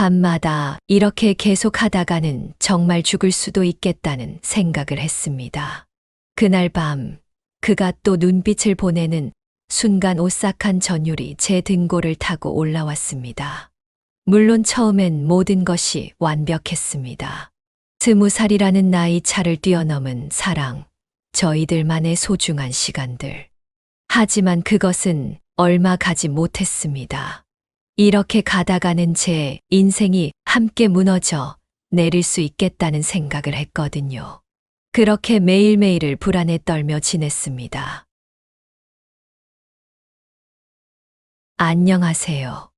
밤마다 이렇게 계속 하다가는 정말 죽을 수도 있겠다는 생각을 했습니다. 그날 밤, 그가 또 눈빛을 보내는 순간 오싹한 전율이 제 등골을 타고 올라왔습니다. 물론 처음엔 모든 것이 완벽했습니다. 20살이라는 나이 차를 뛰어넘은 사랑, 저희들만의 소중한 시간들. 하지만 그것은 얼마 가지 못했습니다. 이렇게 가다가는 제 인생이 함께 무너져 내릴 수 있겠다는 생각을 했거든요. 그렇게 매일매일을 불안에 떨며 지냈습니다. 안녕하세요.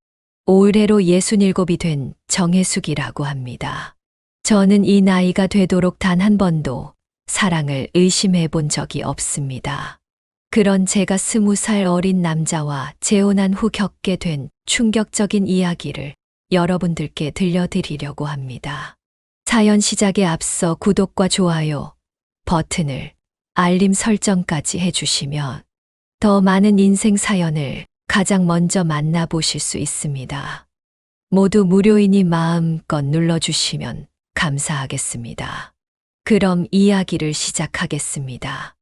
올해로 67이 된 정혜숙이라고 합니다. 저는 이 나이가 되도록 단 한 번도 사랑을 의심해 본 적이 없습니다. 그런 제가 20살 어린 남자와 재혼한 후 겪게 된 충격적인 이야기를 여러분들께 들려드리려고 합니다. 사연 시작에 앞서 구독과 좋아요 버튼을, 알림 설정까지 해주시면 더 많은 인생 사연을 가장 먼저 만나보실 수 있습니다. 모두 무료이니 마음껏 눌러주시면 감사하겠습니다. 그럼 이야기를 시작하겠습니다.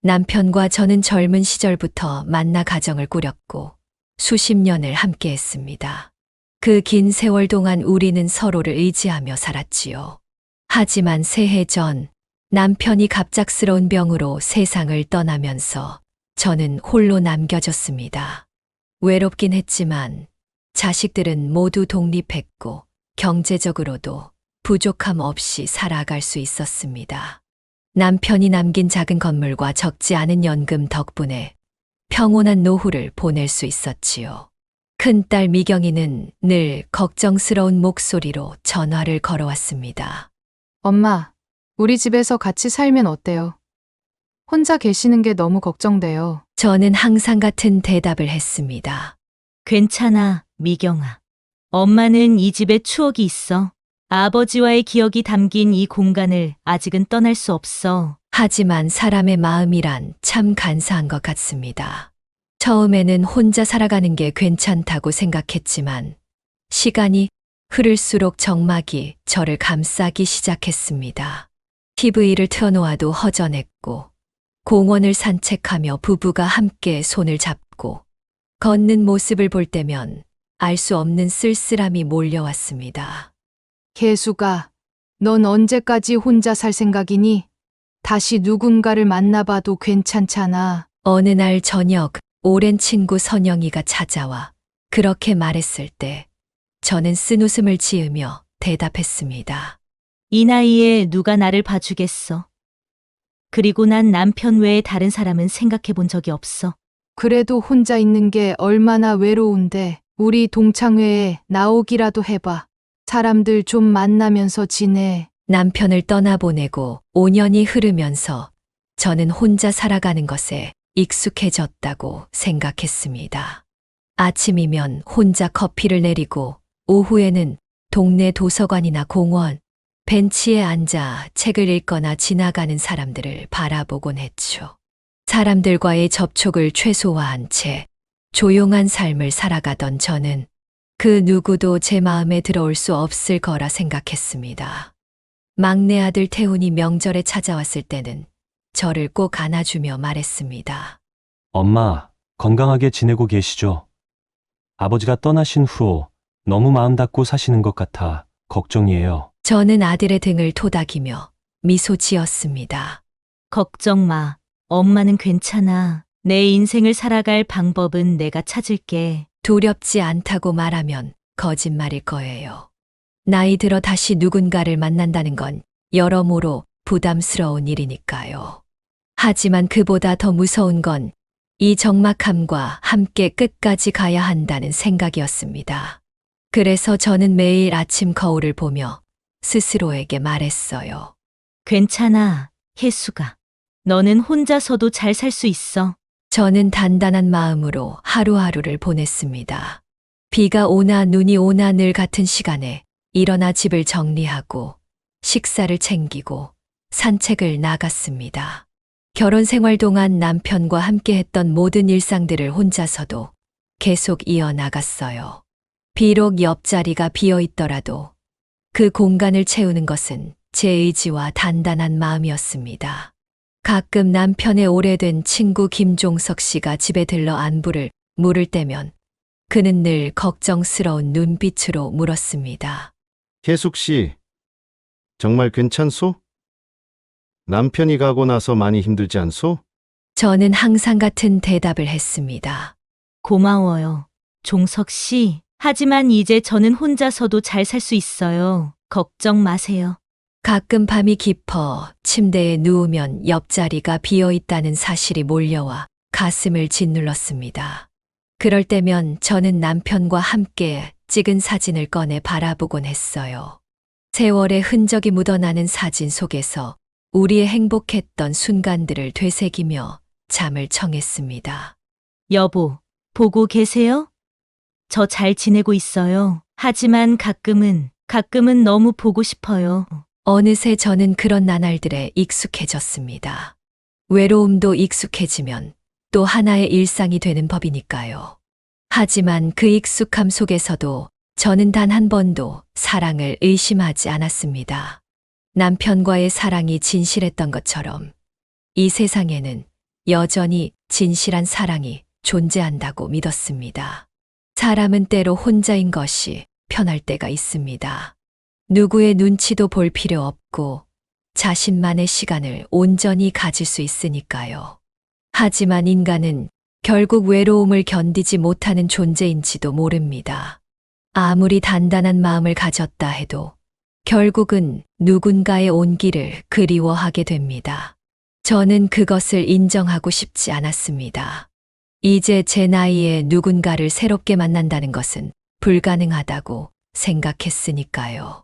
남편과 저는 젊은 시절부터 만나 가정을 꾸렸고 수십 년을 함께 했습니다. 그 긴 세월 동안 우리는 서로를 의지하며 살았지요. 하지만 새해 전 남편이 갑작스러운 병으로 세상을 떠나면서 저는 홀로 남겨졌습니다. 외롭긴 했지만 자식들은 모두 독립했고 경제적으로도 부족함 없이 살아갈 수 있었습니다. 남편이 남긴 작은 건물과 적지 않은 연금 덕분에 평온한 노후를 보낼 수 있었지요. 큰딸 미경이는 늘 걱정스러운 목소리로 전화를 걸어왔습니다. 엄마, 우리 집에서 같이 살면 어때요? 혼자 계시는 게 너무 걱정돼요. 저는 항상 같은 대답을 했습니다. 괜찮아, 미경아. 엄마는 이 집에 추억이 있어. 아버지와의 기억이 담긴 이 공간을 아직은 떠날 수 없어. 하지만 사람의 마음이란 참 간사한 것 같습니다. 처음에는 혼자 살아가는 게 괜찮다고 생각했지만 시간이 흐를수록 적막이 저를 감싸기 시작했습니다. TV를 틀어놓아도 허전했고 공원을 산책하며 부부가 함께 손을 잡고 걷는 모습을 볼 때면 알 수 없는 쓸쓸함이 몰려왔습니다. 혜수가, 넌 언제까지 혼자 살 생각이니? 다시 누군가를 만나봐도 괜찮잖아. 어느 날 저녁 오랜 친구 선영이가 찾아와 그렇게 말했을 때 저는 쓴웃음을 지으며 대답했습니다. 이 나이에 누가 나를 봐주겠어. 그리고 난 남편 외에 다른 사람은 생각해 본 적이 없어. 그래도 혼자 있는 게 얼마나 외로운데 우리 동창회에 나오기라도 해봐. 사람들 좀 만나면서 지내. 남편을 떠나보내고 5년이 흐르면서 저는 혼자 살아가는 것에 익숙해졌다고 생각했습니다. 아침이면 혼자 커피를 내리고 오후에는 동네 도서관이나 공원, 벤치에 앉아 책을 읽거나 지나가는 사람들을 바라보곤 했죠. 사람들과의 접촉을 최소화한 채 조용한 삶을 살아가던 저는 그 누구도 제 마음에 들어올 수 없을 거라 생각했습니다. 막내 아들 태훈이 명절에 찾아왔을 때는 저를 꼭 안아주며 말했습니다. 엄마, 건강하게 지내고 계시죠? 아버지가 떠나신 후 너무 마음 닫고 사시는 것 같아 걱정이에요. 저는 아들의 등을 토닥이며 미소 지었습니다. 걱정 마. 엄마는 괜찮아. 내 인생을 살아갈 방법은 내가 찾을게. 두렵지 않다고 말하면 거짓말일 거예요. 나이 들어 다시 누군가를 만난다는 건 여러모로 부담스러운 일이니까요. 하지만 그보다 더 무서운 건 이 적막함과 함께 끝까지 가야 한다는 생각이었습니다. 그래서 저는 매일 아침 거울을 보며 스스로에게 말했어요. 괜찮아, 혜수가. 너는 혼자서도 잘 살 수 있어. 저는 단단한 마음으로 하루하루를 보냈습니다. 비가 오나 눈이 오나 늘 같은 시간에 일어나 집을 정리하고 식사를 챙기고 산책을 나갔습니다. 결혼 생활 동안 남편과 함께 했던 모든 일상들을 혼자서도 계속 이어나갔어요. 비록 옆자리가 비어 있더라도 그 공간을 채우는 것은 제 의지와 단단한 마음이었습니다. 가끔 남편의 오래된 친구 김종석 씨가 집에 들러 안부를 물을 때면 그는 늘 걱정스러운 눈빛으로 물었습니다. 혜숙 씨, 정말 괜찮소? 남편이 가고 나서 많이 힘들지 않소? 저는 항상 같은 대답을 했습니다. 고마워요. 종석 씨. 하지만 이제 저는 혼자서도 잘 살 수 있어요. 걱정 마세요. 가끔 밤이 깊어 침대에 누우면 옆자리가 비어 있다는 사실이 몰려와 가슴을 짓눌렀습니다. 그럴 때면 저는 남편과 함께 찍은 사진을 꺼내 바라보곤 했어요. 세월의 흔적이 묻어나는 사진 속에서 우리의 행복했던 순간들을 되새기며 잠을 청했습니다. 여보, 보고 계세요? 저 잘 지내고 있어요. 하지만 가끔은 너무 보고 싶어요. 어느새 저는 그런 나날들에 익숙해졌습니다. 외로움도 익숙해지면 또 하나의 일상이 되는 법이니까요. 하지만 그 익숙함 속에서도 저는 단 한 번도 사랑을 의심하지 않았습니다. 남편과의 사랑이 진실했던 것처럼 이 세상에는 여전히 진실한 사랑이 존재한다고 믿었습니다. 사람은 때로 혼자인 것이 편할 때가 있습니다. 누구의 눈치도 볼 필요 없고 자신만의 시간을 온전히 가질 수 있으니까요. 하지만 인간은 결국 외로움을 견디지 못하는 존재인지도 모릅니다. 아무리 단단한 마음을 가졌다 해도 결국은 누군가의 온기를 그리워하게 됩니다. 저는 그것을 인정하고 싶지 않았습니다. 이제 제 나이에 누군가를 새롭게 만난다는 것은 불가능하다고 생각했으니까요.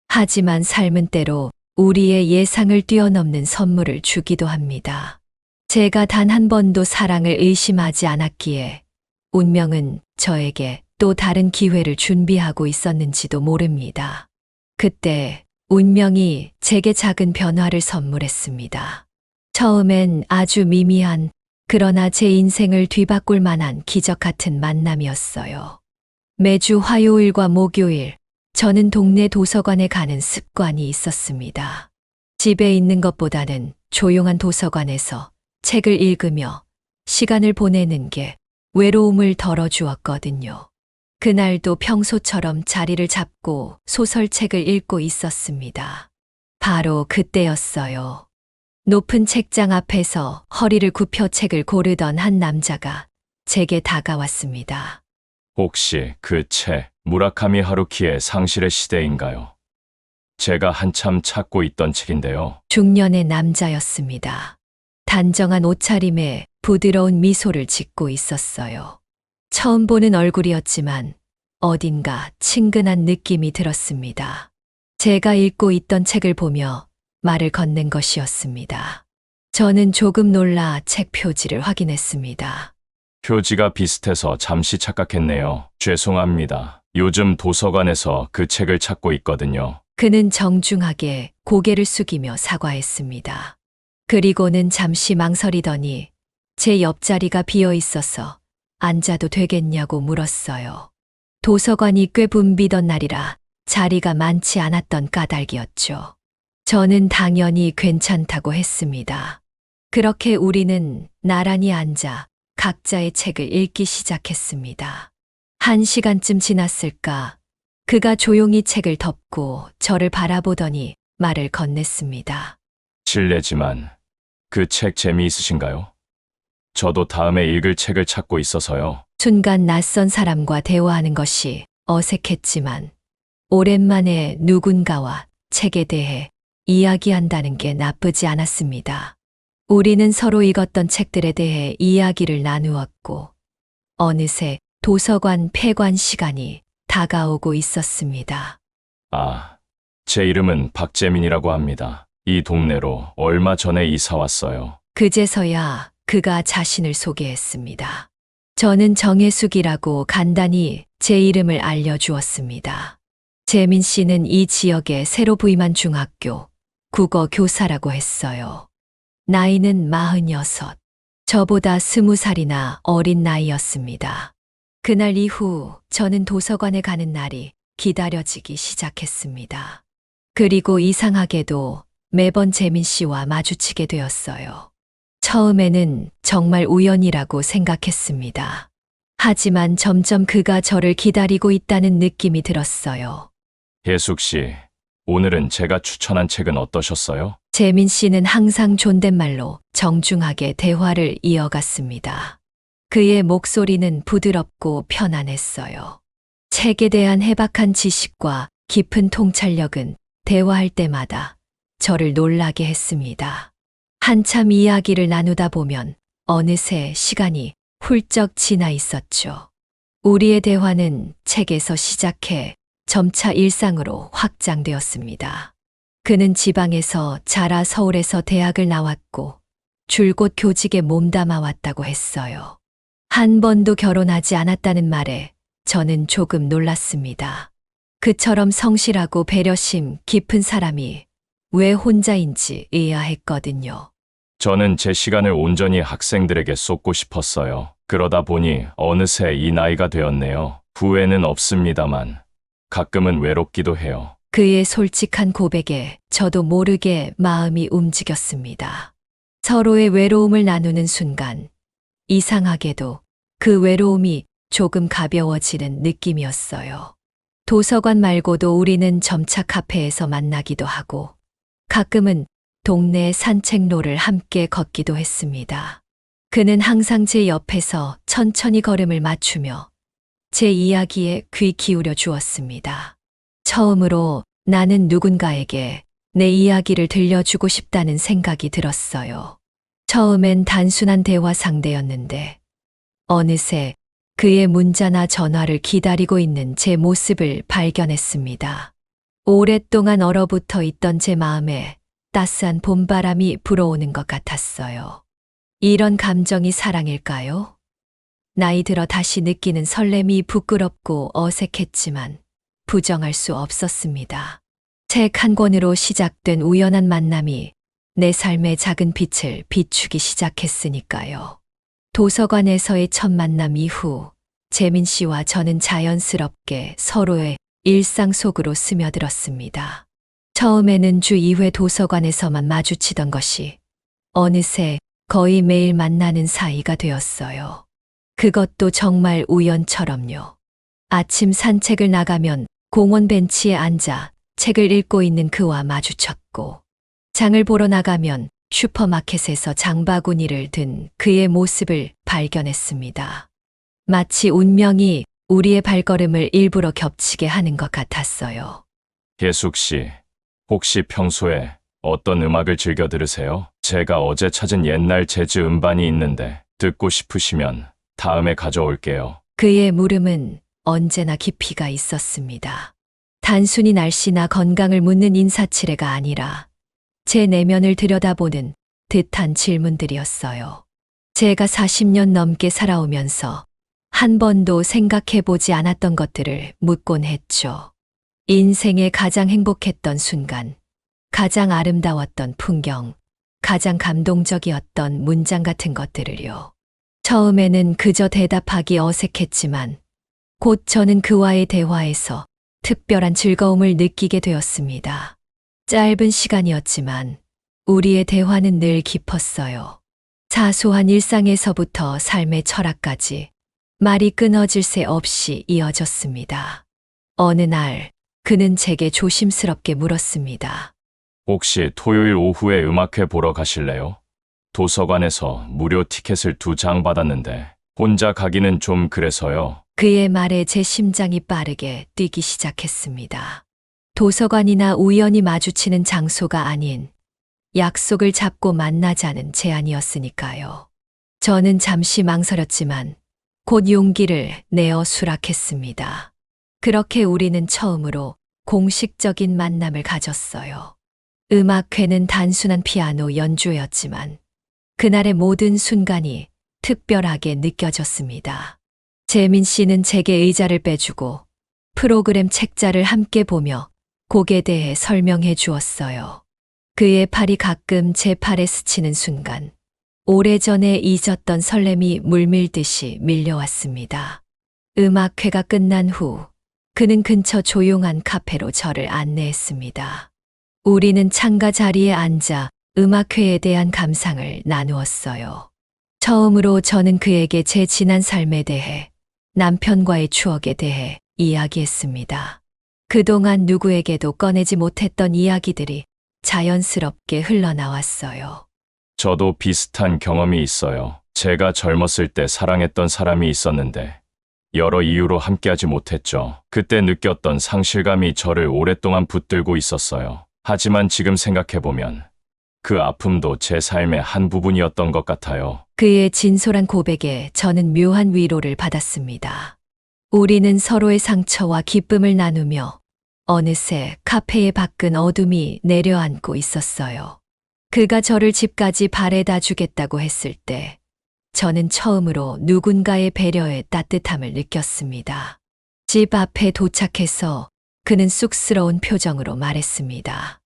하지만 삶은 때로 우리의 예상을 뛰어넘는 선물을 주기도 합니다. 제가 단 한 번도 사랑을 의심하지 않았기에 운명은 저에게 또 다른 기회를 준비하고 있었는지도 모릅니다. 그때 운명이 제게 작은 변화를 선물했습니다. 처음엔 아주 미미한 그러나 제 인생을 뒤바꿀 만한 기적 같은 만남이었어요. 매주 화요일과 목요일 저는 동네 도서관에 가는 습관이 있었습니다. 집에 있는 것보다는 조용한 도서관에서 책을 읽으며 시간을 보내는 게 외로움을 덜어주었거든요. 그날도 평소처럼 자리를 잡고 소설책을 읽고 있었습니다. 바로 그때였어요. 높은 책장 앞에서 허리를 굽혀 책을 고르던 한 남자가 제게 다가왔습니다. 혹시 그 책 무라카미 하루키의 상실의 시대인가요? 제가 한참 찾고 있던 책인데요. 중년의 남자였습니다. 단정한 옷차림에 부드러운 미소를 짓고 있었어요. 처음 보는 얼굴이었지만 어딘가 친근한 느낌이 들었습니다. 제가 읽고 있던 책을 보며 말을 건넨 것이었습니다. 저는 조금 놀라 책 표지를 확인했습니다. 표지가 비슷해서 잠시 착각했네요. 죄송합니다. 요즘 도서관에서 그 책을 찾고 있거든요. 그는 정중하게 고개를 숙이며 사과했습니다. 그리고는 잠시 망설이더니 제 옆자리가 비어 있어서 앉아도 되겠냐고 물었어요. 도서관이 꽤 붐비던 날이라 자리가 많지 않았던 까닭이었죠. 저는 당연히 괜찮다고 했습니다. 그렇게 우리는 나란히 앉아 각자의 책을 읽기 시작했습니다. 1시간쯤 지났을까? 그가 조용히 책을 덮고 저를 바라보더니 말을 건넸습니다. 실례지만 그 책 재미있으신가요? 저도 다음에 읽을 책을 찾고 있어서요. 순간 낯선 사람과 대화하는 것이 어색했지만 오랜만에 누군가와 책에 대해 이야기한다는 게 나쁘지 않았습니다. 우리는 서로 읽었던 책들에 대해 이야기를 나누었고 어느새 도서관 폐관 시간이 다가오고 있었습니다. 아, 제 이름은 박재민이라고 합니다. 이 동네로 얼마 전에 이사 왔어요. 그제서야 그가 자신을 소개했습니다. 저는 정혜숙이라고 간단히 제 이름을 알려주었습니다. 재민 씨는 이 지역에 새로 부임한 중학교 국어 교사라고 했어요. 나이는 46, 저보다 20살이나 어린 나이였습니다. 그날 이후 저는 도서관에 가는 날이 기다려지기 시작했습니다. 그리고 이상하게도 매번 재민 씨와 마주치게 되었어요. 처음에는 정말 우연이라고 생각했습니다. 하지만 점점 그가 저를 기다리고 있다는 느낌이 들었어요. 혜숙 씨, 오늘은 제가 추천한 책은 어떠셨어요? 재민 씨는 항상 존댓말로 정중하게 대화를 이어갔습니다. 그의 목소리는 부드럽고 편안했어요. 책에 대한 해박한 지식과 깊은 통찰력은 대화할 때마다 저를 놀라게 했습니다. 한참 이야기를 나누다 보면 어느새 시간이 훌쩍 지나 있었죠. 우리의 대화는 책에서 시작해 점차 일상으로 확장되었습니다. 그는 지방에서 자라 서울에서 대학을 나왔고 줄곧 교직에 몸담아 왔다고 했어요. 한 번도 결혼하지 않았다는 말에 저는 조금 놀랐습니다. 그처럼 성실하고 배려심 깊은 사람이 왜 혼자인지 의아했거든요. 저는 제 시간을 온전히 학생들에게 쏟고 싶었어요. 그러다 보니 어느새 이 나이가 되었네요. 후회는 없습니다만 가끔은 외롭기도 해요. 그의 솔직한 고백에 저도 모르게 마음이 움직였습니다. 서로의 외로움을 나누는 순간 이상하게도 그 외로움이 조금 가벼워지는 느낌이었어요. 도서관 말고도 우리는 점차 카페에서 만나기도 하고 가끔은 동네 산책로를 함께 걷기도 했습니다. 그는 항상 제 옆에서 천천히 걸음을 맞추며 제 이야기에 귀 기울여 주었습니다. 처음으로 나는 누군가에게 내 이야기를 들려주고 싶다는 생각이 들었어요. 처음엔 단순한 대화 상대였는데 어느새 그의 문자나 전화를 기다리고 있는 제 모습을 발견했습니다. 오랫동안 얼어붙어 있던 제 마음에 따스한 봄바람이 불어오는 것 같았어요. 이런 감정이 사랑일까요? 나이 들어 다시 느끼는 설렘이 부끄럽고 어색했지만 부정할 수 없었습니다. 책 한 권으로 시작된 우연한 만남이 내 삶의 작은 빛을 비추기 시작했으니까요. 도서관에서의 첫 만남 이후 재민 씨와 저는 자연스럽게 서로의 일상 속으로 스며들었습니다. 처음에는 주 2회 도서관에서만 마주치던 것이 어느새 거의 매일 만나는 사이가 되었어요. 그것도 정말 우연처럼요. 아침 산책을 나가면 공원 벤치에 앉아 책을 읽고 있는 그와 마주쳤고, 장을 보러 나가면 슈퍼마켓에서 장바구니를 든 그의 모습을 발견했습니다. 마치 운명이 우리의 발걸음을 일부러 겹치게 하는 것 같았어요. 혜숙 씨, 혹시 평소에 어떤 음악을 즐겨 들으세요? 제가 어제 찾은 옛날 재즈 음반이 있는데 듣고 싶으시면 다음에 가져올게요. 그의 물음은 언제나 깊이가 있었습니다. 단순히 날씨나 건강을 묻는 인사치레가 아니라 제 내면을 들여다보는 듯한 질문들이었어요. 제가 40년 넘게 살아오면서 한 번도 생각해보지 않았던 것들을 묻곤 했죠. 인생의 가장 행복했던 순간, 가장 아름다웠던 풍경, 가장 감동적이었던 문장 같은 것들을요. 처음에는 그저 대답하기 어색했지만 곧 저는 그와의 대화에서 특별한 즐거움을 느끼게 되었습니다. 짧은 시간이었지만 우리의 대화는 늘 깊었어요. 사소한 일상에서부터 삶의 철학까지 말이 끊어질 새 없이 이어졌습니다. 어느 날 그는 제게 조심스럽게 물었습니다. 혹시 토요일 오후에 음악회 보러 가실래요? 도서관에서 무료 티켓을 2장 받았는데 혼자 가기는 좀 그래서요. 그의 말에 제 심장이 빠르게 뛰기 시작했습니다. 도서관이나 우연히 마주치는 장소가 아닌 약속을 잡고 만나자는 제안이었으니까요. 저는 잠시 망설였지만 곧 용기를 내어 수락했습니다. 그렇게 우리는 처음으로 공식적인 만남을 가졌어요. 음악회는 단순한 피아노 연주였지만 그날의 모든 순간이 특별하게 느껴졌습니다. 재민 씨는 제게 의자를 빼주고 프로그램 책자를 함께 보며 곡에 대해 설명해 주었어요. 그의 팔이 가끔 제 팔에 스치는 순간 오래전에 잊었던 설렘이 물밀듯이 밀려왔습니다. 음악회가 끝난 후 그는 근처 조용한 카페로 저를 안내했습니다. 우리는 창가 자리에 앉아 음악회에 대한 감상을 나누었어요. 처음으로 저는 그에게 제 지난 삶에 대해, 남편과의 추억에 대해 이야기했습니다. 그동안 누구에게도 꺼내지 못했던 이야기들이 자연스럽게 흘러나왔어요. 저도 비슷한 경험이 있어요. 제가 젊었을 때 사랑했던 사람이 있었는데 여러 이유로 함께하지 못했죠. 그때 느꼈던 상실감이 저를 오랫동안 붙들고 있었어요. 하지만 지금 생각해보면 그 아픔도 제 삶의 한 부분이었던 것 같아요. 그의 진솔한 고백에 저는 묘한 위로를 받았습니다. 우리는 서로의 상처와 기쁨을 나누며 어느새 카페의 밖은 어둠이 내려앉고 있었어요. 그가 저를 집까지 바래다 주겠다고 했을 때 저는 처음으로 누군가의 배려의 따뜻함을 느꼈습니다. 집 앞에 도착해서 그는 쑥스러운 표정으로 말했습니다.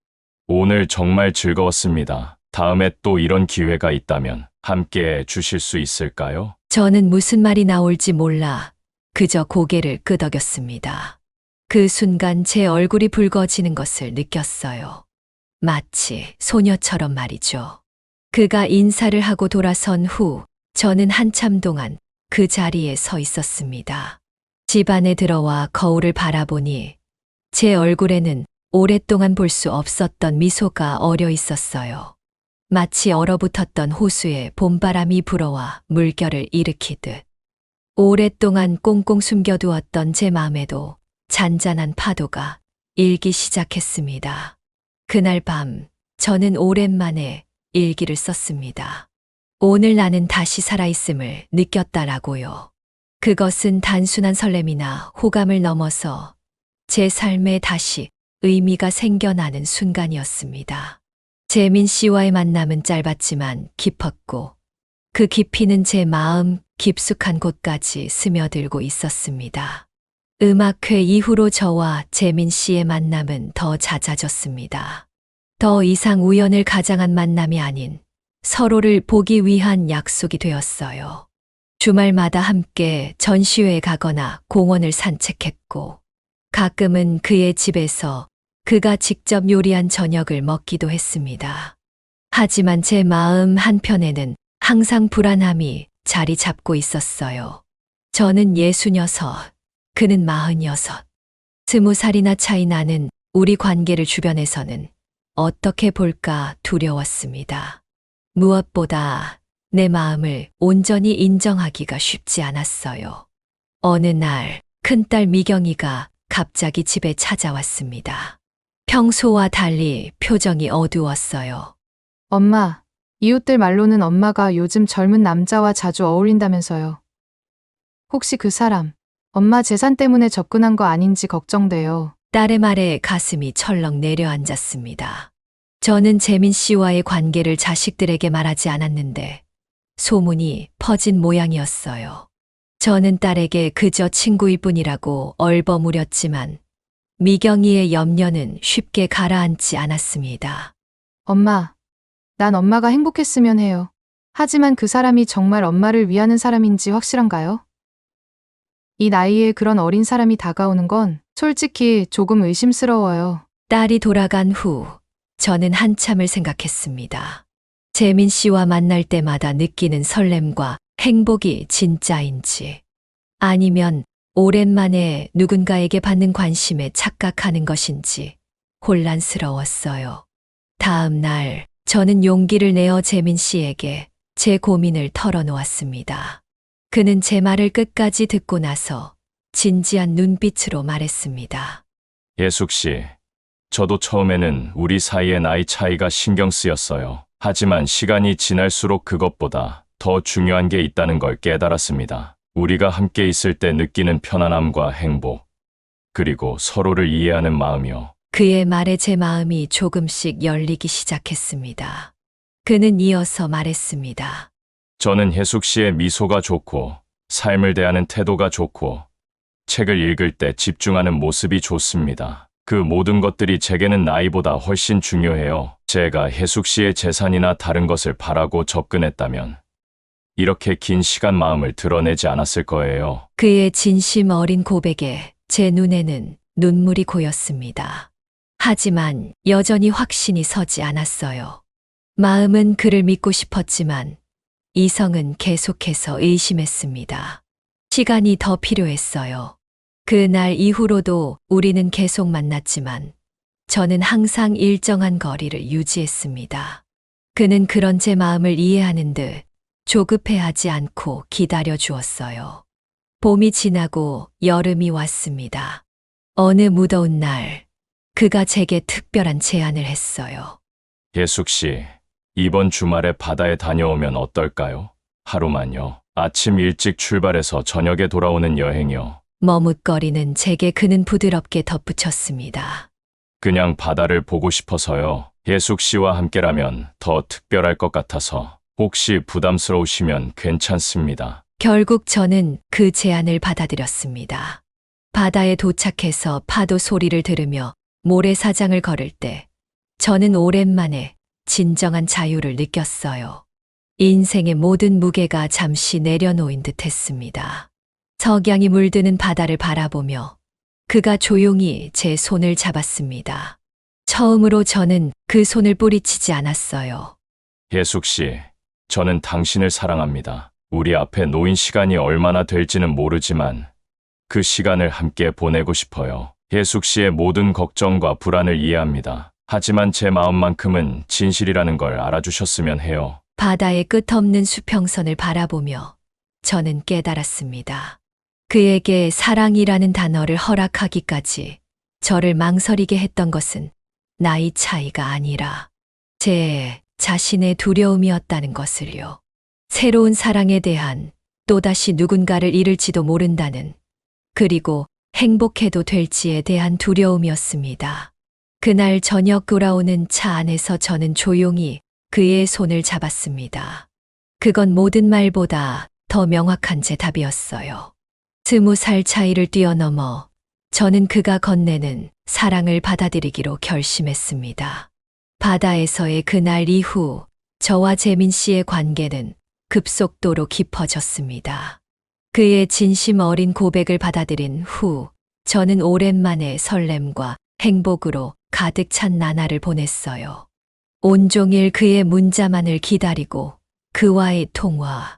오늘 정말 즐거웠습니다. 다음에 또 이런 기회가 있다면 함께 해 주실 수 있을까요? 저는 무슨 말이 나올지 몰라 그저 고개를 끄덕였습니다. 그 순간 제 얼굴이 붉어지는 것을 느꼈어요. 마치 소녀처럼 말이죠. 그가 인사를 하고 돌아선 후 저는 한참 동안 그 자리에 서 있었습니다. 집 안에 들어와 거울을 바라보니 제 얼굴에는 오랫동안 볼 수 없었던 미소가 어려 있었어요. 마치 얼어붙었던 호수에 봄바람이 불어와 물결을 일으키듯. 오랫동안 꽁꽁 숨겨두었던 제 마음에도 잔잔한 파도가 일기 시작했습니다. 그날 밤 저는 오랜만에 일기를 썼습니다. 오늘 나는 다시 살아있음을 느꼈다라고요. 그것은 단순한 설렘이나 호감을 넘어서 제 삶에 다시 의미가 생겨나는 순간이었습니다. 재민 씨와의 만남은 짧았지만 깊었고 그 깊이는 제 마음 깊숙한 곳까지 스며들고 있었습니다. 음악회 이후로 저와 재민 씨의 만남은 더 잦아졌습니다. 더 이상 우연을 가장한 만남이 아닌 서로를 보기 위한 약속이 되었어요. 주말마다 함께 전시회에 가거나 공원을 산책했고 가끔은 그의 집에서 그가 직접 요리한 저녁을 먹기도 했습니다. 하지만 제 마음 한편에는 항상 불안함이 자리 잡고 있었어요. 저는 66, 그는 46. 20살이나 차이 나는 우리 관계를 주변에서는 어떻게 볼까 두려웠습니다. 무엇보다 내 마음을 온전히 인정하기가 쉽지 않았어요. 어느 날 큰딸 미경이가 갑자기 집에 찾아왔습니다. 평소와 달리 표정이 어두웠어요. 엄마, 이웃들 말로는 엄마가 요즘 젊은 남자와 자주 어울린다면서요. 혹시 그 사람, 엄마 재산 때문에 접근한 거 아닌지 걱정돼요. 딸의 말에 가슴이 철렁 내려앉았습니다. 저는 재민 씨와의 관계를 자식들에게 말하지 않았는데 소문이 퍼진 모양이었어요. 저는 딸에게 그저 친구일 뿐이라고 얼버무렸지만 미경이의 염려는 쉽게 가라앉지 않았습니다. 엄마, 난 엄마가 행복했으면 해요. 하지만 그 사람이 정말 엄마를 위하는 사람인지 확실한가요? 이 나이에 그런 어린 사람이 다가오는 건 솔직히 조금 의심스러워요. 딸이 돌아간 후 저는 한참을 생각했습니다. 재민 씨와 만날 때마다 느끼는 설렘과 행복이 진짜인지 아니면 오랜만에 누군가에게 받는 관심에 착각하는 것인지 혼란스러웠어요. 다음 날 저는 용기를 내어 재민 씨에게 제 고민을 털어놓았습니다. 그는 제 말을 끝까지 듣고 나서 진지한 눈빛으로 말했습니다. 예숙 씨, 저도 처음에는 우리 사이의 나이 차이가 신경 쓰였어요. 하지만 시간이 지날수록 그것보다 더 중요한 게 있다는 걸 깨달았습니다. 우리가 함께 있을 때 느끼는 편안함과 행복, 그리고 서로를 이해하는 마음이요. 그의 말에 제 마음이 조금씩 열리기 시작했습니다. 그는 이어서 말했습니다. 저는 혜숙 씨의 미소가 좋고, 삶을 대하는 태도가 좋고, 책을 읽을 때 집중하는 모습이 좋습니다. 그 모든 것들이 제게는 나이보다 훨씬 중요해요. 제가 혜숙 씨의 재산이나 다른 것을 바라고 접근했다면 이렇게 긴 시간 마음을 드러내지 않았을 거예요. 그의 진심 어린 고백에 제 눈에는 눈물이 고였습니다. 하지만 여전히 확신이 서지 않았어요. 마음은 그를 믿고 싶었지만 이성은 계속해서 의심했습니다. 시간이 더 필요했어요. 그날 이후로도 우리는 계속 만났지만 저는 항상 일정한 거리를 유지했습니다. 그는 그런 제 마음을 이해하는 듯 조급해하지 않고 기다려 주었어요. 봄이 지나고 여름이 왔습니다. 어느 무더운 날, 그가 제게 특별한 제안을 했어요. 예숙 씨, 이번 주말에 바다에 다녀오면 어떨까요? 하루만요. 아침 일찍 출발해서 저녁에 돌아오는 여행이요. 머뭇거리는 제게 그는 부드럽게 덧붙였습니다. 그냥 바다를 보고 싶어서요. 예숙 씨와 함께라면 더 특별할 것 같아서 혹시 부담스러우시면 괜찮습니다. 결국 저는 그 제안을 받아들였습니다. 바다에 도착해서 파도 소리를 들으며 모래사장을 걸을 때 저는 오랜만에 진정한 자유를 느꼈어요. 인생의 모든 무게가 잠시 내려놓인 듯 했습니다. 석양이 물드는 바다를 바라보며 그가 조용히 제 손을 잡았습니다. 처음으로 저는 그 손을 뿌리치지 않았어요. 예숙 씨, 저는 당신을 사랑합니다. 우리 앞에 놓인 시간이 얼마나 될지는 모르지만 그 시간을 함께 보내고 싶어요. 예숙 씨의 모든 걱정과 불안을 이해합니다. 하지만 제 마음만큼은 진실이라는 걸 알아주셨으면 해요. 바다의 끝없는 수평선을 바라보며 저는 깨달았습니다. 그에게 사랑이라는 단어를 허락하기까지 저를 망설이게 했던 것은 나이 차이가 아니라 제 자신의 두려움이었다는 것을요. 새로운 사랑에 대한 또다시 누군가를 잃을지도 모른다는 그리고 행복해도 될지에 대한 두려움이었습니다. 그날 저녁 돌아오는 차 안에서 저는 조용히 그의 손을 잡았습니다. 그건 모든 말보다 더 명확한 제 답이었어요. 20살 차이를 뛰어넘어 저는 그가 건네는 사랑을 받아들이기로 결심했습니다. 바다에서의 그날 이후 저와 재민 씨의 관계는 급속도로 깊어졌습니다. 그의 진심 어린 고백을 받아들인 후 저는 오랜만에 설렘과 행복으로 가득 찬 나날을 보냈어요. 온종일 그의 문자만을 기다리고 그와의 통화,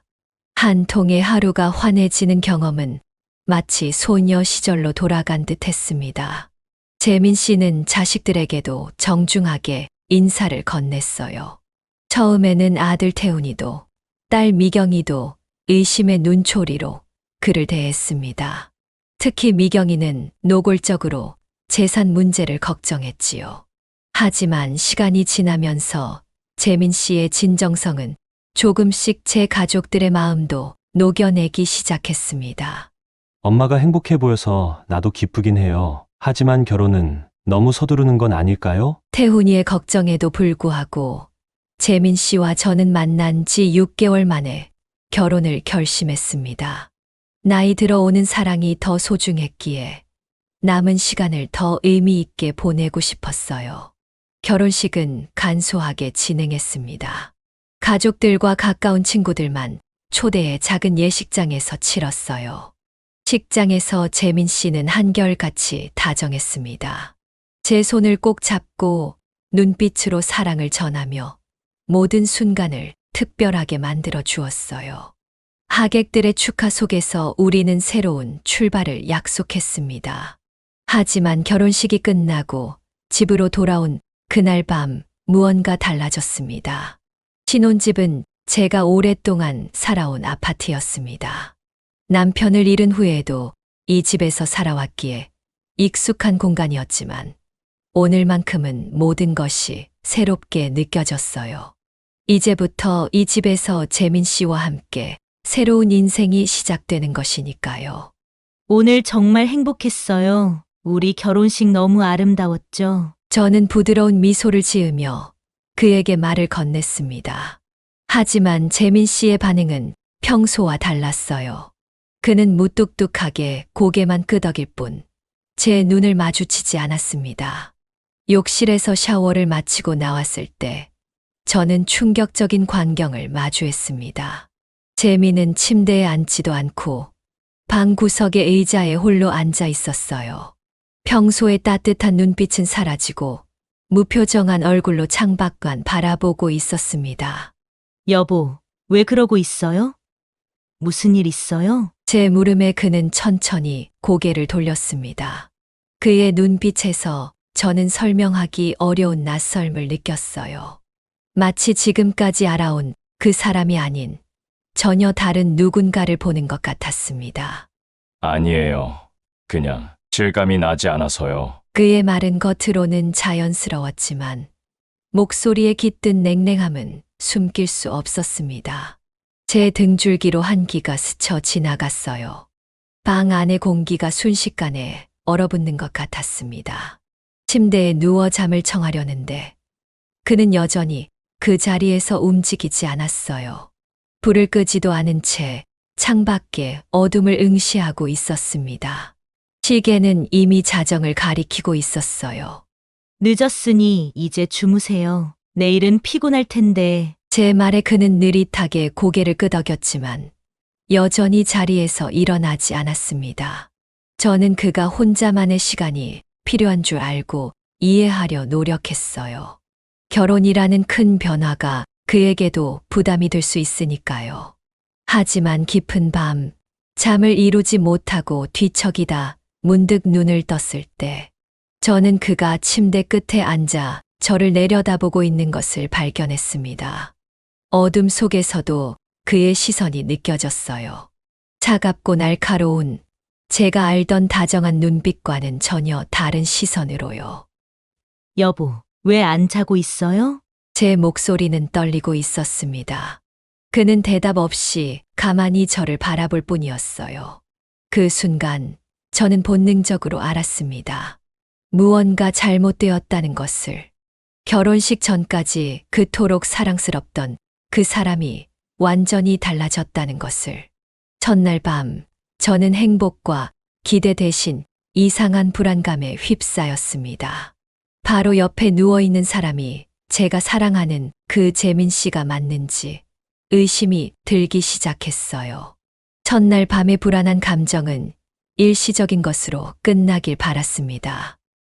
한 통의 하루가 환해지는 경험은 마치 소녀 시절로 돌아간 듯 했습니다. 재민 씨는 자식들에게도 정중하게 인사를 건넸어요. 처음에는 아들 태훈이도 딸 미경이도 의심의 눈초리로 그를 대했습니다. 특히 미경이는 노골적으로 재산 문제를 걱정했지요. 하지만 시간이 지나면서 재민 씨의 진정성은 조금씩 제 가족들의 마음도 녹여내기 시작했습니다. 엄마가 행복해 보여서 나도 기쁘긴 해요. 하지만 결혼은 너무 서두르는 건 아닐까요? 태훈이의 걱정에도 불구하고 재민 씨와 저는 만난 지 6개월 만에 결혼을 결심했습니다. 나이 들어오는 사랑이 더 소중했기에 남은 시간을 더 의미 있게 보내고 싶었어요. 결혼식은 간소하게 진행했습니다. 가족들과 가까운 친구들만 초대해 작은 예식장에서 치렀어요. 식장에서 재민 씨는 한결같이 다정했습니다. 제 손을 꼭 잡고 눈빛으로 사랑을 전하며 모든 순간을 특별하게 만들어 주었어요. 하객들의 축하 속에서 우리는 새로운 출발을 약속했습니다. 하지만 결혼식이 끝나고 집으로 돌아온 그날 밤 무언가 달라졌습니다. 신혼집은 제가 오랫동안 살아온 아파트였습니다. 남편을 잃은 후에도 이 집에서 살아왔기에 익숙한 공간이었지만 오늘만큼은 모든 것이 새롭게 느껴졌어요. 이제부터 이 집에서 재민 씨와 함께 새로운 인생이 시작되는 것이니까요. 오늘 정말 행복했어요. 우리 결혼식 너무 아름다웠죠? 저는 부드러운 미소를 지으며 그에게 말을 건넸습니다. 하지만 재민 씨의 반응은 평소와 달랐어요. 그는 무뚝뚝하게 고개만 끄덕일 뿐 제 눈을 마주치지 않았습니다. 욕실에서 샤워를 마치고 나왔을 때 저는 충격적인 광경을 마주했습니다. 재민은 침대에 앉지도 않고 방 구석의 의자에 홀로 앉아 있었어요. 평소의 따뜻한 눈빛은 사라지고 무표정한 얼굴로 창밖만 바라보고 있었습니다. 여보, 왜 그러고 있어요? 무슨 일 있어요? 제 물음에 그는 천천히 고개를 돌렸습니다. 그의 눈빛에서 저는 설명하기 어려운 낯설음을 느꼈어요. 마치 지금까지 알아온 그 사람이 아닌 전혀 다른 누군가를 보는 것 같았습니다. 아니에요. 그냥 실감이 나지 않아서요. 그의 말은 겉으로는 자연스러웠지만 목소리의 깃든 냉랭함은 숨길 수 없었습니다. 제 등줄기로 한기가 스쳐 지나갔어요. 방 안의 공기가 순식간에 얼어붙는 것 같았습니다. 침대에 누워 잠을 청하려는데 그는 여전히 그 자리에서 움직이지 않았어요. 불을 끄지도 않은 채 창밖에 어둠을 응시하고 있었습니다. 시계는 이미 자정을 가리키고 있었어요. 늦었으니 이제 주무세요. 내일은 피곤할 텐데. 제 말에 그는 느릿하게 고개를 끄덕였지만 여전히 자리에서 일어나지 않았습니다. 저는 그가 혼자만의 시간이 필요한 줄 알고 이해하려 노력했어요. 결혼이라는 큰 변화가 그에게도 부담이 될 수 있으니까요. 하지만 깊은 밤, 잠을 이루지 못하고 뒤척이다 문득 눈을 떴을 때, 저는 그가 침대 끝에 앉아 저를 내려다보고 있는 것을 발견했습니다. 어둠 속에서도 그의 시선이 느껴졌어요. 차갑고 날카로운, 제가 알던 다정한 눈빛과는 전혀 다른 시선으로요. 여보, 왜 안 자고 있어요? 제 목소리는 떨리고 있었습니다. 그는 대답 없이 가만히 저를 바라볼 뿐이었어요. 그 순간 저는 본능적으로 알았습니다. 무언가 잘못되었다는 것을. 결혼식 전까지 그토록 사랑스럽던 그 사람이 완전히 달라졌다는 것을. 첫날 밤, 저는 행복과 기대 대신 이상한 불안감에 휩싸였습니다. 바로 옆에 누워있는 사람이 제가 사랑하는 그 재민 씨가 맞는지 의심이 들기 시작했어요. 첫날 밤의 불안한 감정은 일시적인 것으로 끝나길 바랐습니다.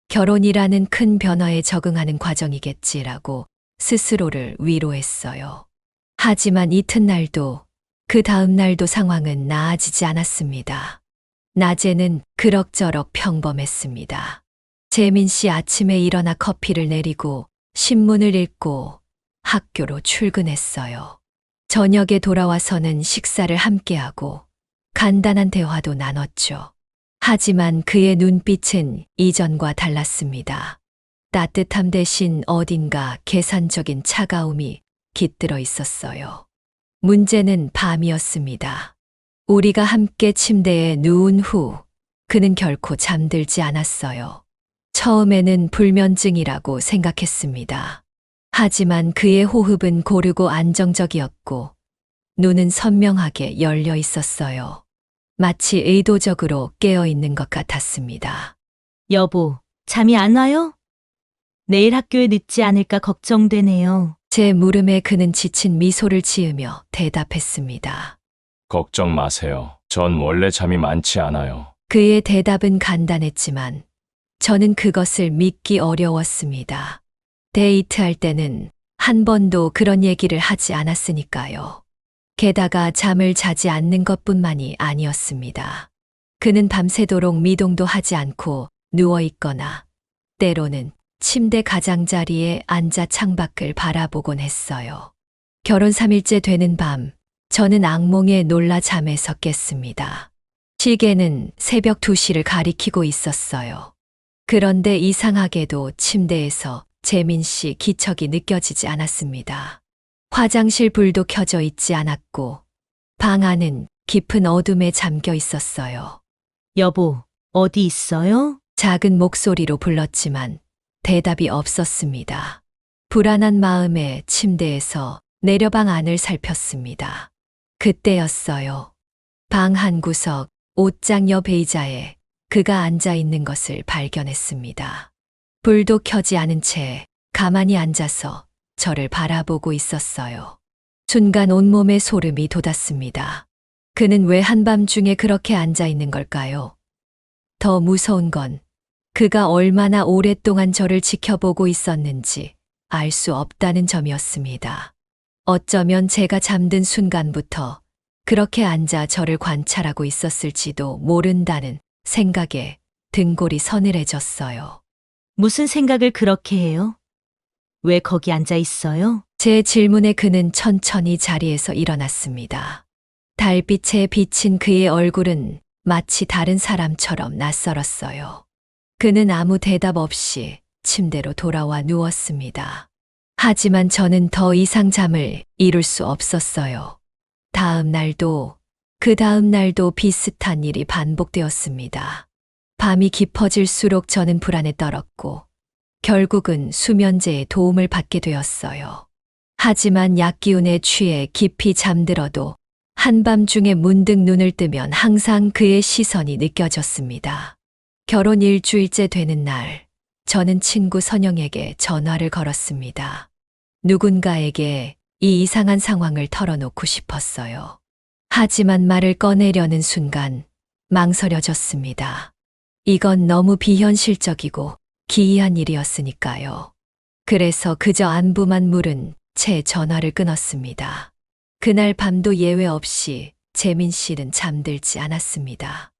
결혼이라는 큰 변화에 적응하는 과정이겠지라고 스스로를 위로했어요. 하지만 이튿날도 그 다음 날도 상황은 나아지지 않았습니다. 낮에는 그럭저럭 평범했습니다. 재민 씨 아침에 일어나 커피를 내리고 신문을 읽고 학교로 출근했어요. 저녁에 돌아와서는 식사를 함께하고 간단한 대화도 나눴죠. 하지만 그의 눈빛은 이전과 달랐습니다. 따뜻함 대신 어딘가 계산적인 차가움이 깃들어 있었어요. 문제는 밤이었습니다. 우리가 함께 침대에 누운 후 그는 결코 잠들지 않았어요. 처음에는 불면증이라고 생각했습니다. 하지만 그의 호흡은 고르고 안정적이었고 눈은 선명하게 열려 있었어요. 마치 의도적으로 깨어 있는 것 같았습니다. 여보, 잠이 안 와요? 내일 학교에 늦지 않을까 걱정되네요. 제 물음에 그는 지친 미소를 지으며 대답했습니다. 걱정 마세요. 전 원래 잠이 많지 않아요. 그의 대답은 간단했지만 저는 그것을 믿기 어려웠습니다. 데이트할 때는 한 번도 그런 얘기를 하지 않았으니까요. 게다가 잠을 자지 않는 것뿐만이 아니었습니다. 그는 밤새도록 미동도 하지 않고 누워있거나 때로는 침대 가장자리에 앉아 창밖을 바라보곤 했어요. 결혼 3일째 되는 밤, 저는 악몽에 놀라 잠에서 깼습니다. 시계는 새벽 2시를 가리키고 있었어요. 그런데 이상하게도 침대에서 재민 씨 기척이 느껴지지 않았습니다. 화장실 불도 켜져 있지 않았고 방 안은 깊은 어둠에 잠겨 있었어요. 여보, 어디 있어요? 작은 목소리로 불렀지만 대답이 없었습니다. 불안한 마음에 침대에서 내려 방 안을 살폈습니다. 그때였어요. 방 한 구석 옷장 옆 의자에 그가 앉아 있는 것을 발견했습니다. 불도 켜지 않은 채 가만히 앉아서 저를 바라보고 있었어요. 순간 온몸에 소름이 돋았습니다. 그는 왜 한밤중에 그렇게 앉아 있는 걸까요? 더 무서운 건 그가 얼마나 오랫동안 저를 지켜보고 있었는지 알 수 없다는 점이었습니다. 어쩌면 제가 잠든 순간부터 그렇게 앉아 저를 관찰하고 있었을지도 모른다는 생각에 등골이 서늘해졌어요. 무슨 생각을 그렇게 해요? 왜 거기 앉아 있어요? 제 질문에 그는 천천히 자리에서 일어났습니다. 달빛에 비친 그의 얼굴은 마치 다른 사람처럼 낯설었어요. 그는 아무 대답 없이 침대로 돌아와 누웠습니다. 하지만 저는 더 이상 잠을 이룰 수 없었어요. 그 다음 날도 비슷한 일이 반복되었습니다. 밤이 깊어질수록 저는 불안에 떨었고, 결국은 수면제의 도움을 받게 되었어요. 하지만 약기운에 취해 깊이 잠들어도 한밤중에 문득 눈을 뜨면 항상 그의 시선이 느껴졌습니다. 결혼 일주일째 되는 날, 저는 친구 선영에게 전화를 걸었습니다. 누군가에게 이 이상한 상황을 털어놓고 싶었어요. 하지만 말을 꺼내려는 순간 망설여졌습니다. 이건 너무 비현실적이고 기이한 일이었으니까요. 그래서 그저 안부만 물은 채 전화를 끊었습니다. 그날 밤도 예외 없이 재민 씨는 잠들지 않았습니다.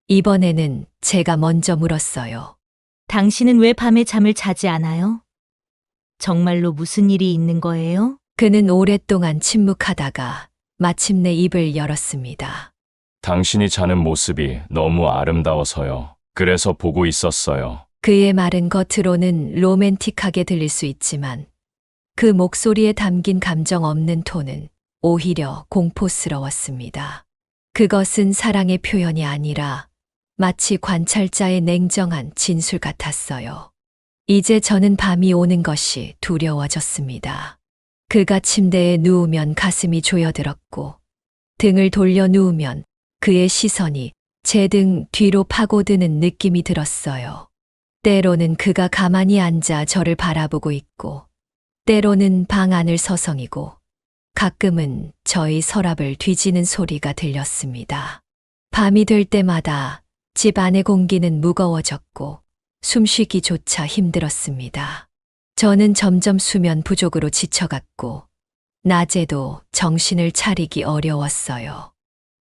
이번에는 제가 먼저 물었어요. 당신은 왜 밤에 잠을 자지 않아요? 정말로 무슨 일이 있는 거예요? 그는 오랫동안 침묵하다가 마침내 입을 열었습니다. 당신이 자는 모습이 너무 아름다워서요. 그래서 보고 있었어요. 그의 말은 겉으로는 로맨틱하게 들릴 수 있지만 그 목소리에 담긴 감정 없는 톤은 오히려 공포스러웠습니다. 그것은 사랑의 표현이 아니라 마치 관찰자의 냉정한 진술 같았어요. 이제 저는 밤이 오는 것이 두려워졌습니다. 그가 침대에 누우면 가슴이 조여들었고 등을 돌려 누우면 그의 시선이 제 등 뒤로 파고드는 느낌이 들었어요. 때로는 그가 가만히 앉아 저를 바라보고 있고 때로는 방 안을 서성이고 가끔은 저희 서랍을 뒤지는 소리가 들렸습니다. 밤이 될 때마다 집 안의 공기는 무거워졌고 숨쉬기조차 힘들었습니다. 저는 점점 수면 부족으로 지쳐갔고 낮에도 정신을 차리기 어려웠어요.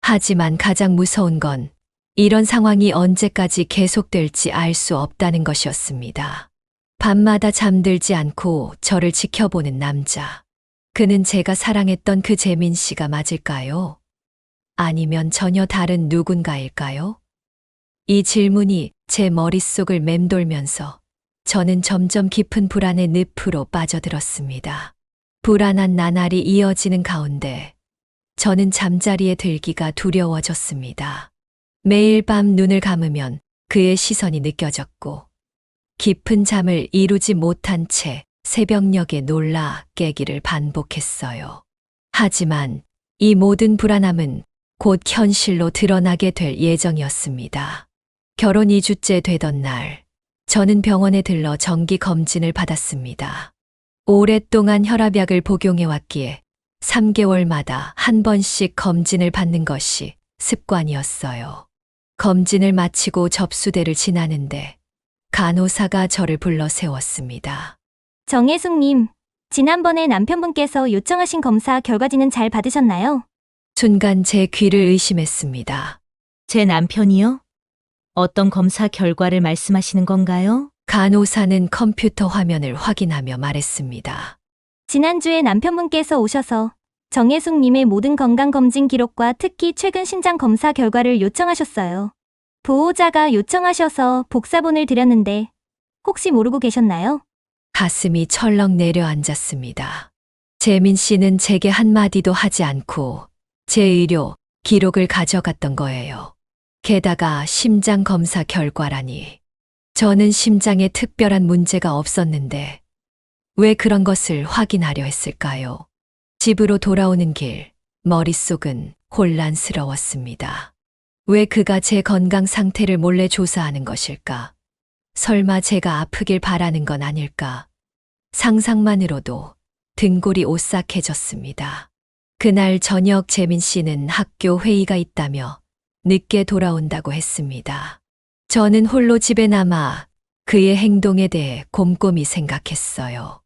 하지만 가장 무서운 건 이런 상황이 언제까지 계속될지 알 수 없다는 것이었습니다. 밤마다 잠들지 않고 저를 지켜보는 남자. 그는 제가 사랑했던 그 재민 씨가 맞을까요? 아니면 전혀 다른 누군가일까요? 이 질문이 제 머릿속을 맴돌면서 저는 점점 깊은 불안의 늪으로 빠져들었습니다. 불안한 나날이 이어지는 가운데 저는 잠자리에 들기가 두려워졌습니다. 매일 밤 눈을 감으면 그의 시선이 느껴졌고 깊은 잠을 이루지 못한 채 새벽녘에 놀라 깨기를 반복했어요. 하지만 이 모든 불안함은 곧 현실로 드러나게 될 예정이었습니다. 결혼 2주째 되던 날, 저는 병원에 들러 정기 검진을 받았습니다. 오랫동안 혈압약을 복용해왔기에 3개월마다 한 번씩 검진을 받는 것이 습관이었어요. 검진을 마치고 접수대를 지나는데 간호사가 저를 불러 세웠습니다. 정혜숙님, 지난번에 남편분께서 요청하신 검사 결과지는 잘 받으셨나요? 순간 제 귀를 의심했습니다. 제 남편이요? 어떤 검사 결과를 말씀하시는 건가요? 간호사는 컴퓨터 화면을 확인하며 말했습니다. 지난주에 남편분께서 오셔서 정혜숙님의 모든 건강검진 기록과 특히 최근 신장 검사 결과를 요청하셨어요. 보호자가 요청하셔서 복사본을 드렸는데 혹시 모르고 계셨나요? 가슴이 철렁 내려앉았습니다. 재민 씨는 제게 한마디도 하지 않고 제 의료 기록을 가져갔던 거예요. 게다가 심장 검사 결과라니. 저는 심장에 특별한 문제가 없었는데 왜 그런 것을 확인하려 했을까요? 집으로 돌아오는 길, 머릿속은 혼란스러웠습니다. 왜 그가 제 건강 상태를 몰래 조사하는 것일까? 설마 제가 아프길 바라는 건 아닐까? 상상만으로도 등골이 오싹해졌습니다. 그날 저녁 재민 씨는 학교 회의가 있다며 늦게 돌아온다고 했습니다. 저는 홀로 집에 남아 그의 행동에 대해 곰곰이 생각했어요.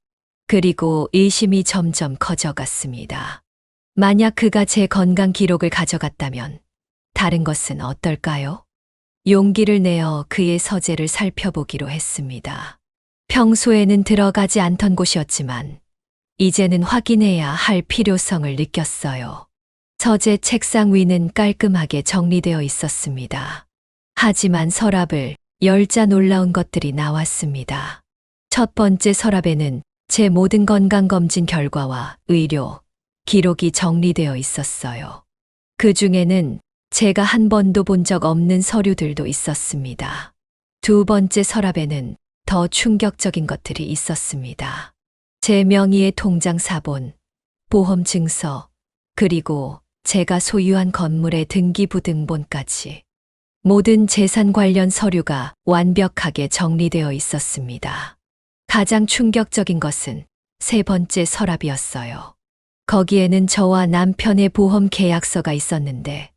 그리고 의심이 점점 커져갔습니다. 만약 그가 제 건강 기록을 가져갔다면 다른 것은 어떨까요? 용기를 내어 그의 서재를 살펴보기로 했습니다. 평소에는 들어가지 않던 곳이었지만 이제는 확인해야 할 필요성을 느꼈어요. 서재 책상 위는 깔끔하게 정리되어 있었습니다. 하지만 서랍을 열자 놀라운 것들이 나왔습니다. 첫 번째 서랍에는 제 모든 건강검진 결과와 의료, 기록이 정리되어 있었어요. 그 중에는 제가 한 번도 본 적 없는 서류들도 있었습니다. 두 번째 서랍에는 더 충격적인 것들이 있었습니다. 제 명의의 통장 사본, 보험 증서, 그리고 제가 소유한 건물의 등기부등본까지. 모든 재산 관련 서류가 완벽하게 정리되어 있었습니다. 가장 충격적인 것은 세 번째 서랍이었어요. 거기에는 저와 남편의 보험 계약서가 있었는데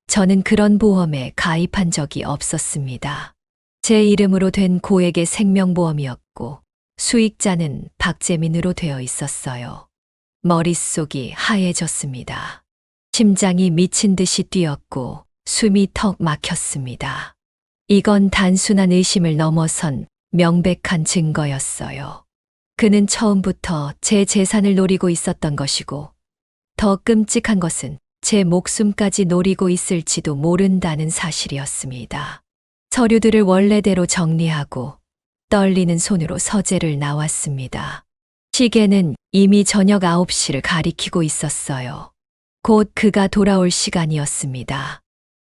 저는 그런 보험에 가입한 적이 없었습니다. 제 이름으로 된 고액의 생명보험이었고 수익자는 박재민으로 되어 있었어요. 머릿속이 하얘졌습니다. 심장이 미친 듯이 뛰었고 숨이 턱 막혔습니다. 이건 단순한 의심을 넘어선 명백한 증거였어요. 그는 처음부터 제 재산을 노리고 있었던 것이고 더 끔찍한 것은 제 목숨까지 노리고 있을지도 모른다는 사실이었습니다. 서류들을 원래대로 정리하고 떨리는 손으로 서재를 나왔습니다. 시계는 이미 저녁 9시를 가리키고 있었어요. 곧 그가 돌아올 시간이었습니다.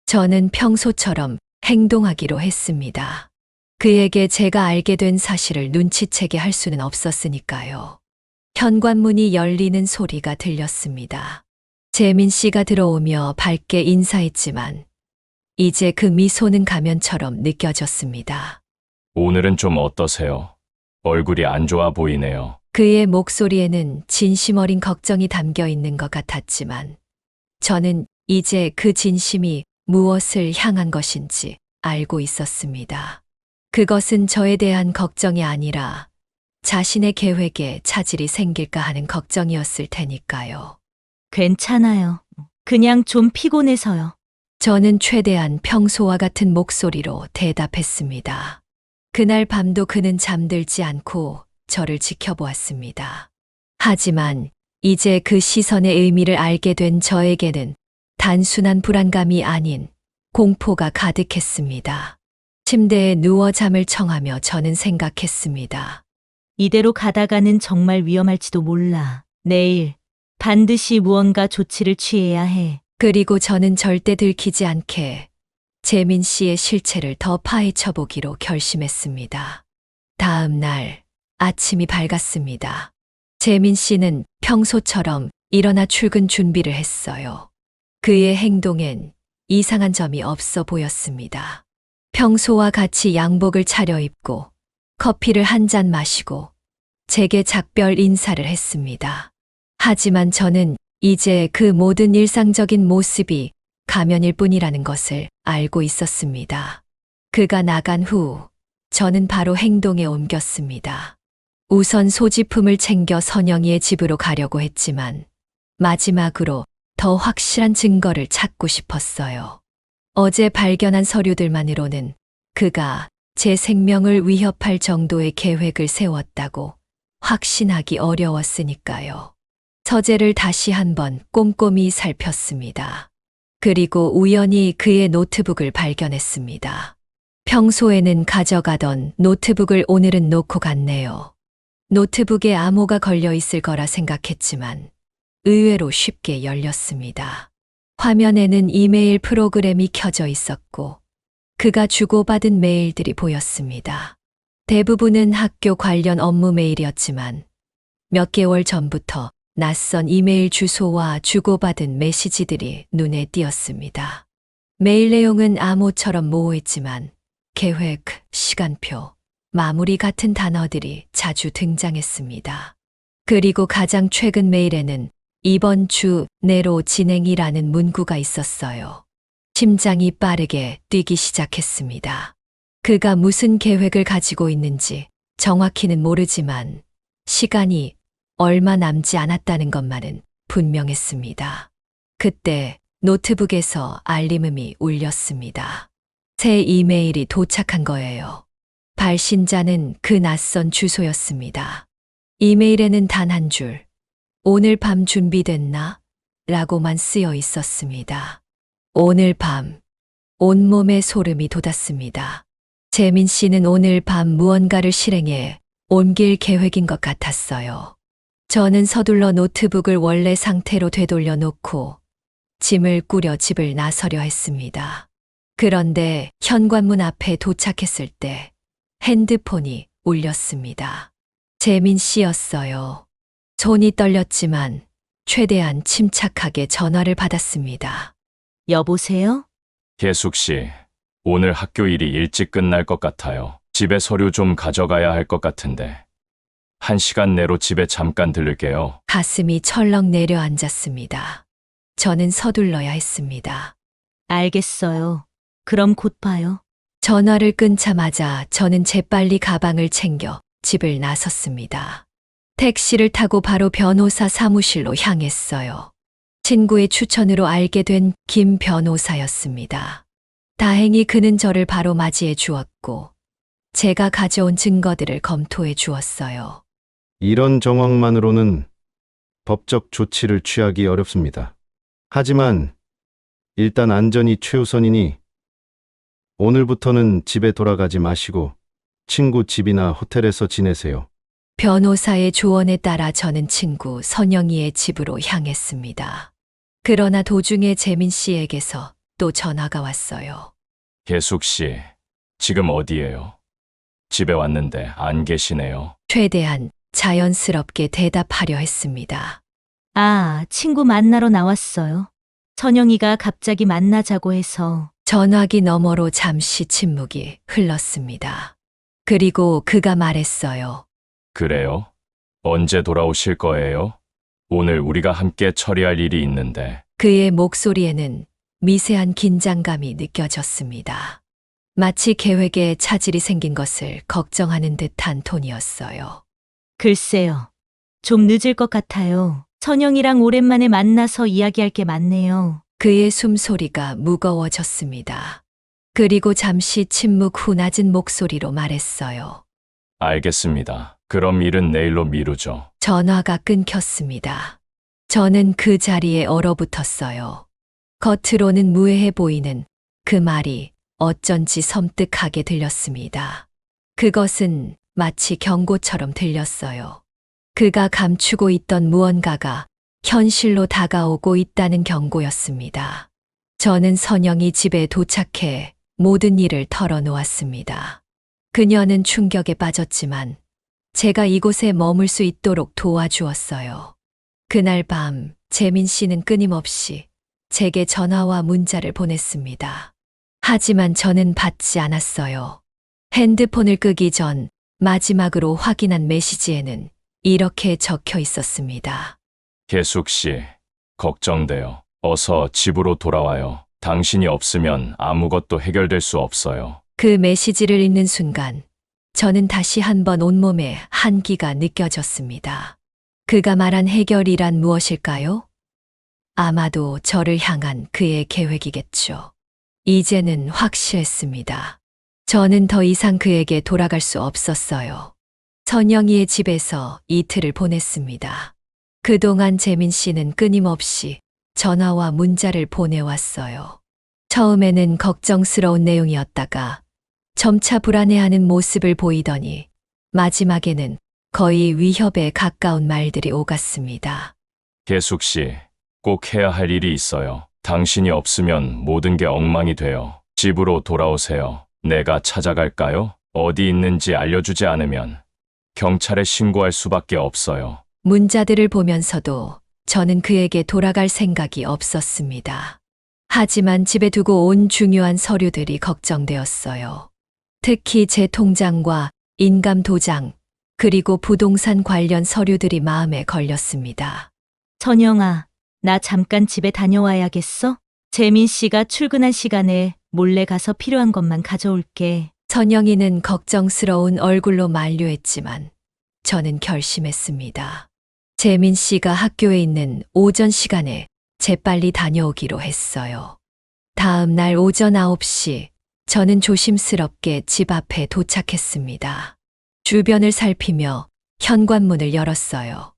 저는 평소처럼 행동하기로 했습니다. 그에게 제가 알게 된 사실을 눈치채게 할 수는 없었으니까요. 현관문이 열리는 소리가 들렸습니다. 재민 씨가 들어오며 밝게 인사했지만 이제 그 미소는 가면처럼 느껴졌습니다. 오늘은 좀 어떠세요? 얼굴이 안 좋아 보이네요. 그의 목소리에는 진심 어린 걱정이 담겨 있는 것 같았지만 저는 이제 그 진심이 무엇을 향한 것인지 알고 있었습니다. 그것은 저에 대한 걱정이 아니라 자신의 계획에 차질이 생길까 하는 걱정이었을 테니까요. 괜찮아요. 그냥 좀 피곤해서요. 저는 최대한 평소와 같은 목소리로 대답했습니다. 그날 밤도 그는 잠들지 않고 저를 지켜보았습니다. 하지만 이제 그 시선의 의미를 알게 된 저에게는 단순한 불안감이 아닌 공포가 가득했습니다. 침대에 누워 잠을 청하며 저는 생각했습니다. 이대로 가다가는 정말 위험할지도 몰라. 내일 반드시 무언가 조치를 취해야 해. 그리고 저는 절대 들키지 않게 재민 씨의 실체를 더 파헤쳐 보기로 결심했습니다. 다음 날 아침이 밝았습니다. 재민 씨는 평소처럼 일어나 출근 준비를 했어요. 그의 행동엔 이상한 점이 없어 보였습니다. 평소와 같이 양복을 차려입고 커피를 한 잔 마시고 제게 작별 인사를 했습니다. 하지만 저는 이제 그 모든 일상적인 모습이 가면일 뿐이라는 것을 알고 있었습니다. 그가 나간 후 저는 바로 행동에 옮겼습니다. 우선 소지품을 챙겨 선영이의 집으로 가려고 했지만 마지막으로 더 확실한 증거를 찾고 싶었어요. 어제 발견한 서류들만으로는 그가 제 생명을 위협할 정도의 계획을 세웠다고 확신하기 어려웠으니까요. 서재를 다시 한번 꼼꼼히 살폈습니다. 그리고 우연히 그의 노트북을 발견했습니다. 평소에는 가져가던 노트북을 오늘은 놓고 갔네요. 노트북에 암호가 걸려 있을 거라 생각했지만 의외로 쉽게 열렸습니다. 화면에는 이메일 프로그램이 켜져 있었고 그가 주고받은 메일들이 보였습니다. 대부분은 학교 관련 업무 메일이었지만 몇 개월 전부터 낯선 이메일 주소와 주고받은 메시지들이 눈에 띄었습니다. 메일 내용은 암호처럼 모호했지만 계획, 시간표, 마무리 같은 단어들이 자주 등장했습니다. 그리고 가장 최근 메일에는 이번 주 내로 진행이라는 문구가 있었어요. 심장이 빠르게 뛰기 시작했습니다. 그가 무슨 계획을 가지고 있는지 정확히는 모르지만 시간이 얼마 남지 않았다는 것만은 분명했습니다. 그때 노트북에서 알림음이 울렸습니다. 새 이메일이 도착한 거예요. 발신자는 그 낯선 주소였습니다. 이메일에는 단 한 줄, 오늘 밤 준비됐나? 라고만 쓰여 있었습니다. 오늘 밤, 온몸에 소름이 돋았습니다. 재민 씨는 오늘 밤 무언가를 실행해 옮길 계획인 것 같았어요. 저는 서둘러 노트북을 원래 상태로 되돌려 놓고 짐을 꾸려 집을 나서려 했습니다. 그런데 현관문 앞에 도착했을 때 핸드폰이 울렸습니다. 재민 씨였어요. 손이 떨렸지만 최대한 침착하게 전화를 받았습니다. 여보세요? 계숙 씨, 오늘 학교 일이 일찍 끝날 것 같아요. 집에 서류 좀 가져가야 할 것 같은데. 1시간 내로 집에 잠깐 들를게요. 가슴이 철렁 내려앉았습니다. 저는 서둘러야 했습니다. 알겠어요. 그럼 곧 봐요. 전화를 끊자마자 저는 재빨리 가방을 챙겨 집을 나섰습니다. 택시를 타고 바로 변호사 사무실로 향했어요. 친구의 추천으로 알게 된 김 변호사였습니다. 다행히 그는 저를 바로 맞이해 주었고 제가 가져온 증거들을 검토해 주었어요. 이런 정황만으로는 법적 조치를 취하기 어렵습니다. 하지만 일단 안전이 최우선이니 오늘부터는 집에 돌아가지 마시고 친구 집이나 호텔에서 지내세요. 변호사의 조언에 따라 저는 친구 선영이의 집으로 향했습니다. 그러나 도중에 재민 씨에게서 또 전화가 왔어요. 계숙 씨, 지금 어디예요? 집에 왔는데 안 계시네요. 최대한 자연스럽게 대답하려 했습니다. 아, 친구 만나러 나왔어요. 선영이가 갑자기 만나자고 해서. 전화기 너머로 잠시 침묵이 흘렀습니다. 그리고 그가 말했어요. 그래요? 언제 돌아오실 거예요? 오늘 우리가 함께 처리할 일이 있는데. 그의 목소리에는 미세한 긴장감이 느껴졌습니다. 마치 계획에 차질이 생긴 것을 걱정하는 듯한 톤이었어요. 글쎄요. 좀 늦을 것 같아요. 선영이랑 오랜만에 만나서 이야기할 게 많네요. 그의 숨소리가 무거워졌습니다. 그리고 잠시 침묵 후 낮은 목소리로 말했어요. 알겠습니다. 그럼 일은 내일로 미루죠. 전화가 끊겼습니다. 저는 그 자리에 얼어붙었어요. 겉으로는 무해해 보이는 그 말이 어쩐지 섬뜩하게 들렸습니다. 그것은 마치 경고처럼 들렸어요. 그가 감추고 있던 무언가가 현실로 다가오고 있다는 경고였습니다. 저는 선영이 집에 도착해 모든 일을 털어놓았습니다. 그녀는 충격에 빠졌지만 제가 이곳에 머물 수 있도록 도와주었어요. 그날 밤 재민 씨는 끊임없이 제게 전화와 문자를 보냈습니다. 하지만 저는 받지 않았어요. 핸드폰을 끄기 전 마지막으로 확인한 메시지에는 이렇게 적혀 있었습니다. 계숙 씨, 걱정돼요. 어서 집으로 돌아와요. 당신이 없으면 아무것도 해결될 수 없어요. 그 메시지를 읽는 순간 저는 다시 한번 온몸에 한기가 느껴졌습니다. 그가 말한 해결이란 무엇일까요? 아마도 저를 향한 그의 계획이겠죠. 이제는 확실했습니다. 저는 더 이상 그에게 돌아갈 수 없었어요. 선영이의 집에서 이틀을 보냈습니다. 그동안 재민 씨는 끊임없이 전화와 문자를 보내왔어요. 처음에는 걱정스러운 내용이었다가 점차 불안해하는 모습을 보이더니 마지막에는 거의 위협에 가까운 말들이 오갔습니다. 계숙 씨, 꼭 해야 할 일이 있어요. 당신이 없으면 모든 게 엉망이 돼요. 집으로 돌아오세요. 내가 찾아갈까요? 어디 있는지 알려주지 않으면 경찰에 신고할 수밖에 없어요. 문자들을 보면서도 저는 그에게 돌아갈 생각이 없었습니다. 하지만 집에 두고 온 중요한 서류들이 걱정되었어요. 특히 제 통장과 인감 도장, 그리고 부동산 관련 서류들이 마음에 걸렸습니다. 선영아, 나 잠깐 집에 다녀와야겠어? 재민 씨가 출근한 시간에 몰래 가서 필요한 것만 가져올게. 선영이는 걱정스러운 얼굴로 만류했지만 저는 결심했습니다. 재민 씨가 학교에 있는 오전 시간에 재빨리 다녀오기로 했어요. 다음 날 오전 9시 저는 조심스럽게 집 앞에 도착했습니다. 주변을 살피며 현관문을 열었어요.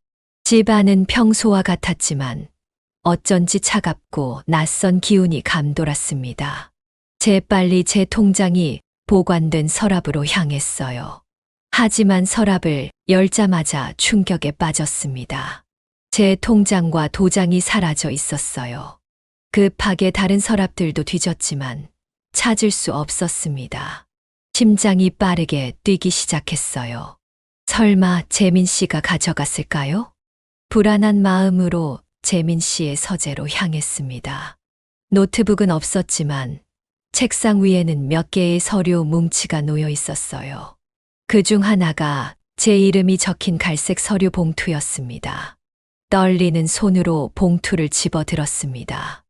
집 안은 평소와 같았지만 어쩐지 차갑고 낯선 기운이 감돌았습니다. 재빨리 제 통장이 보관된 서랍으로 향했어요. 하지만 서랍을 열자마자 충격에 빠졌습니다. 제 통장과 도장이 사라져 있었어요. 급하게 다른 서랍들도 뒤졌지만 찾을 수 없었습니다. 심장이 빠르게 뛰기 시작했어요. 설마 재민 씨가 가져갔을까요? 불안한 마음으로 재민 씨의 서재로 향했습니다. 노트북은 없었지만 책상 위에는 몇 개의 서류 뭉치가 놓여 있었어요. 그중 하나가 제 이름이 적힌 갈색 서류 봉투였습니다. 떨리는 손으로 봉투를 집어들었습니다.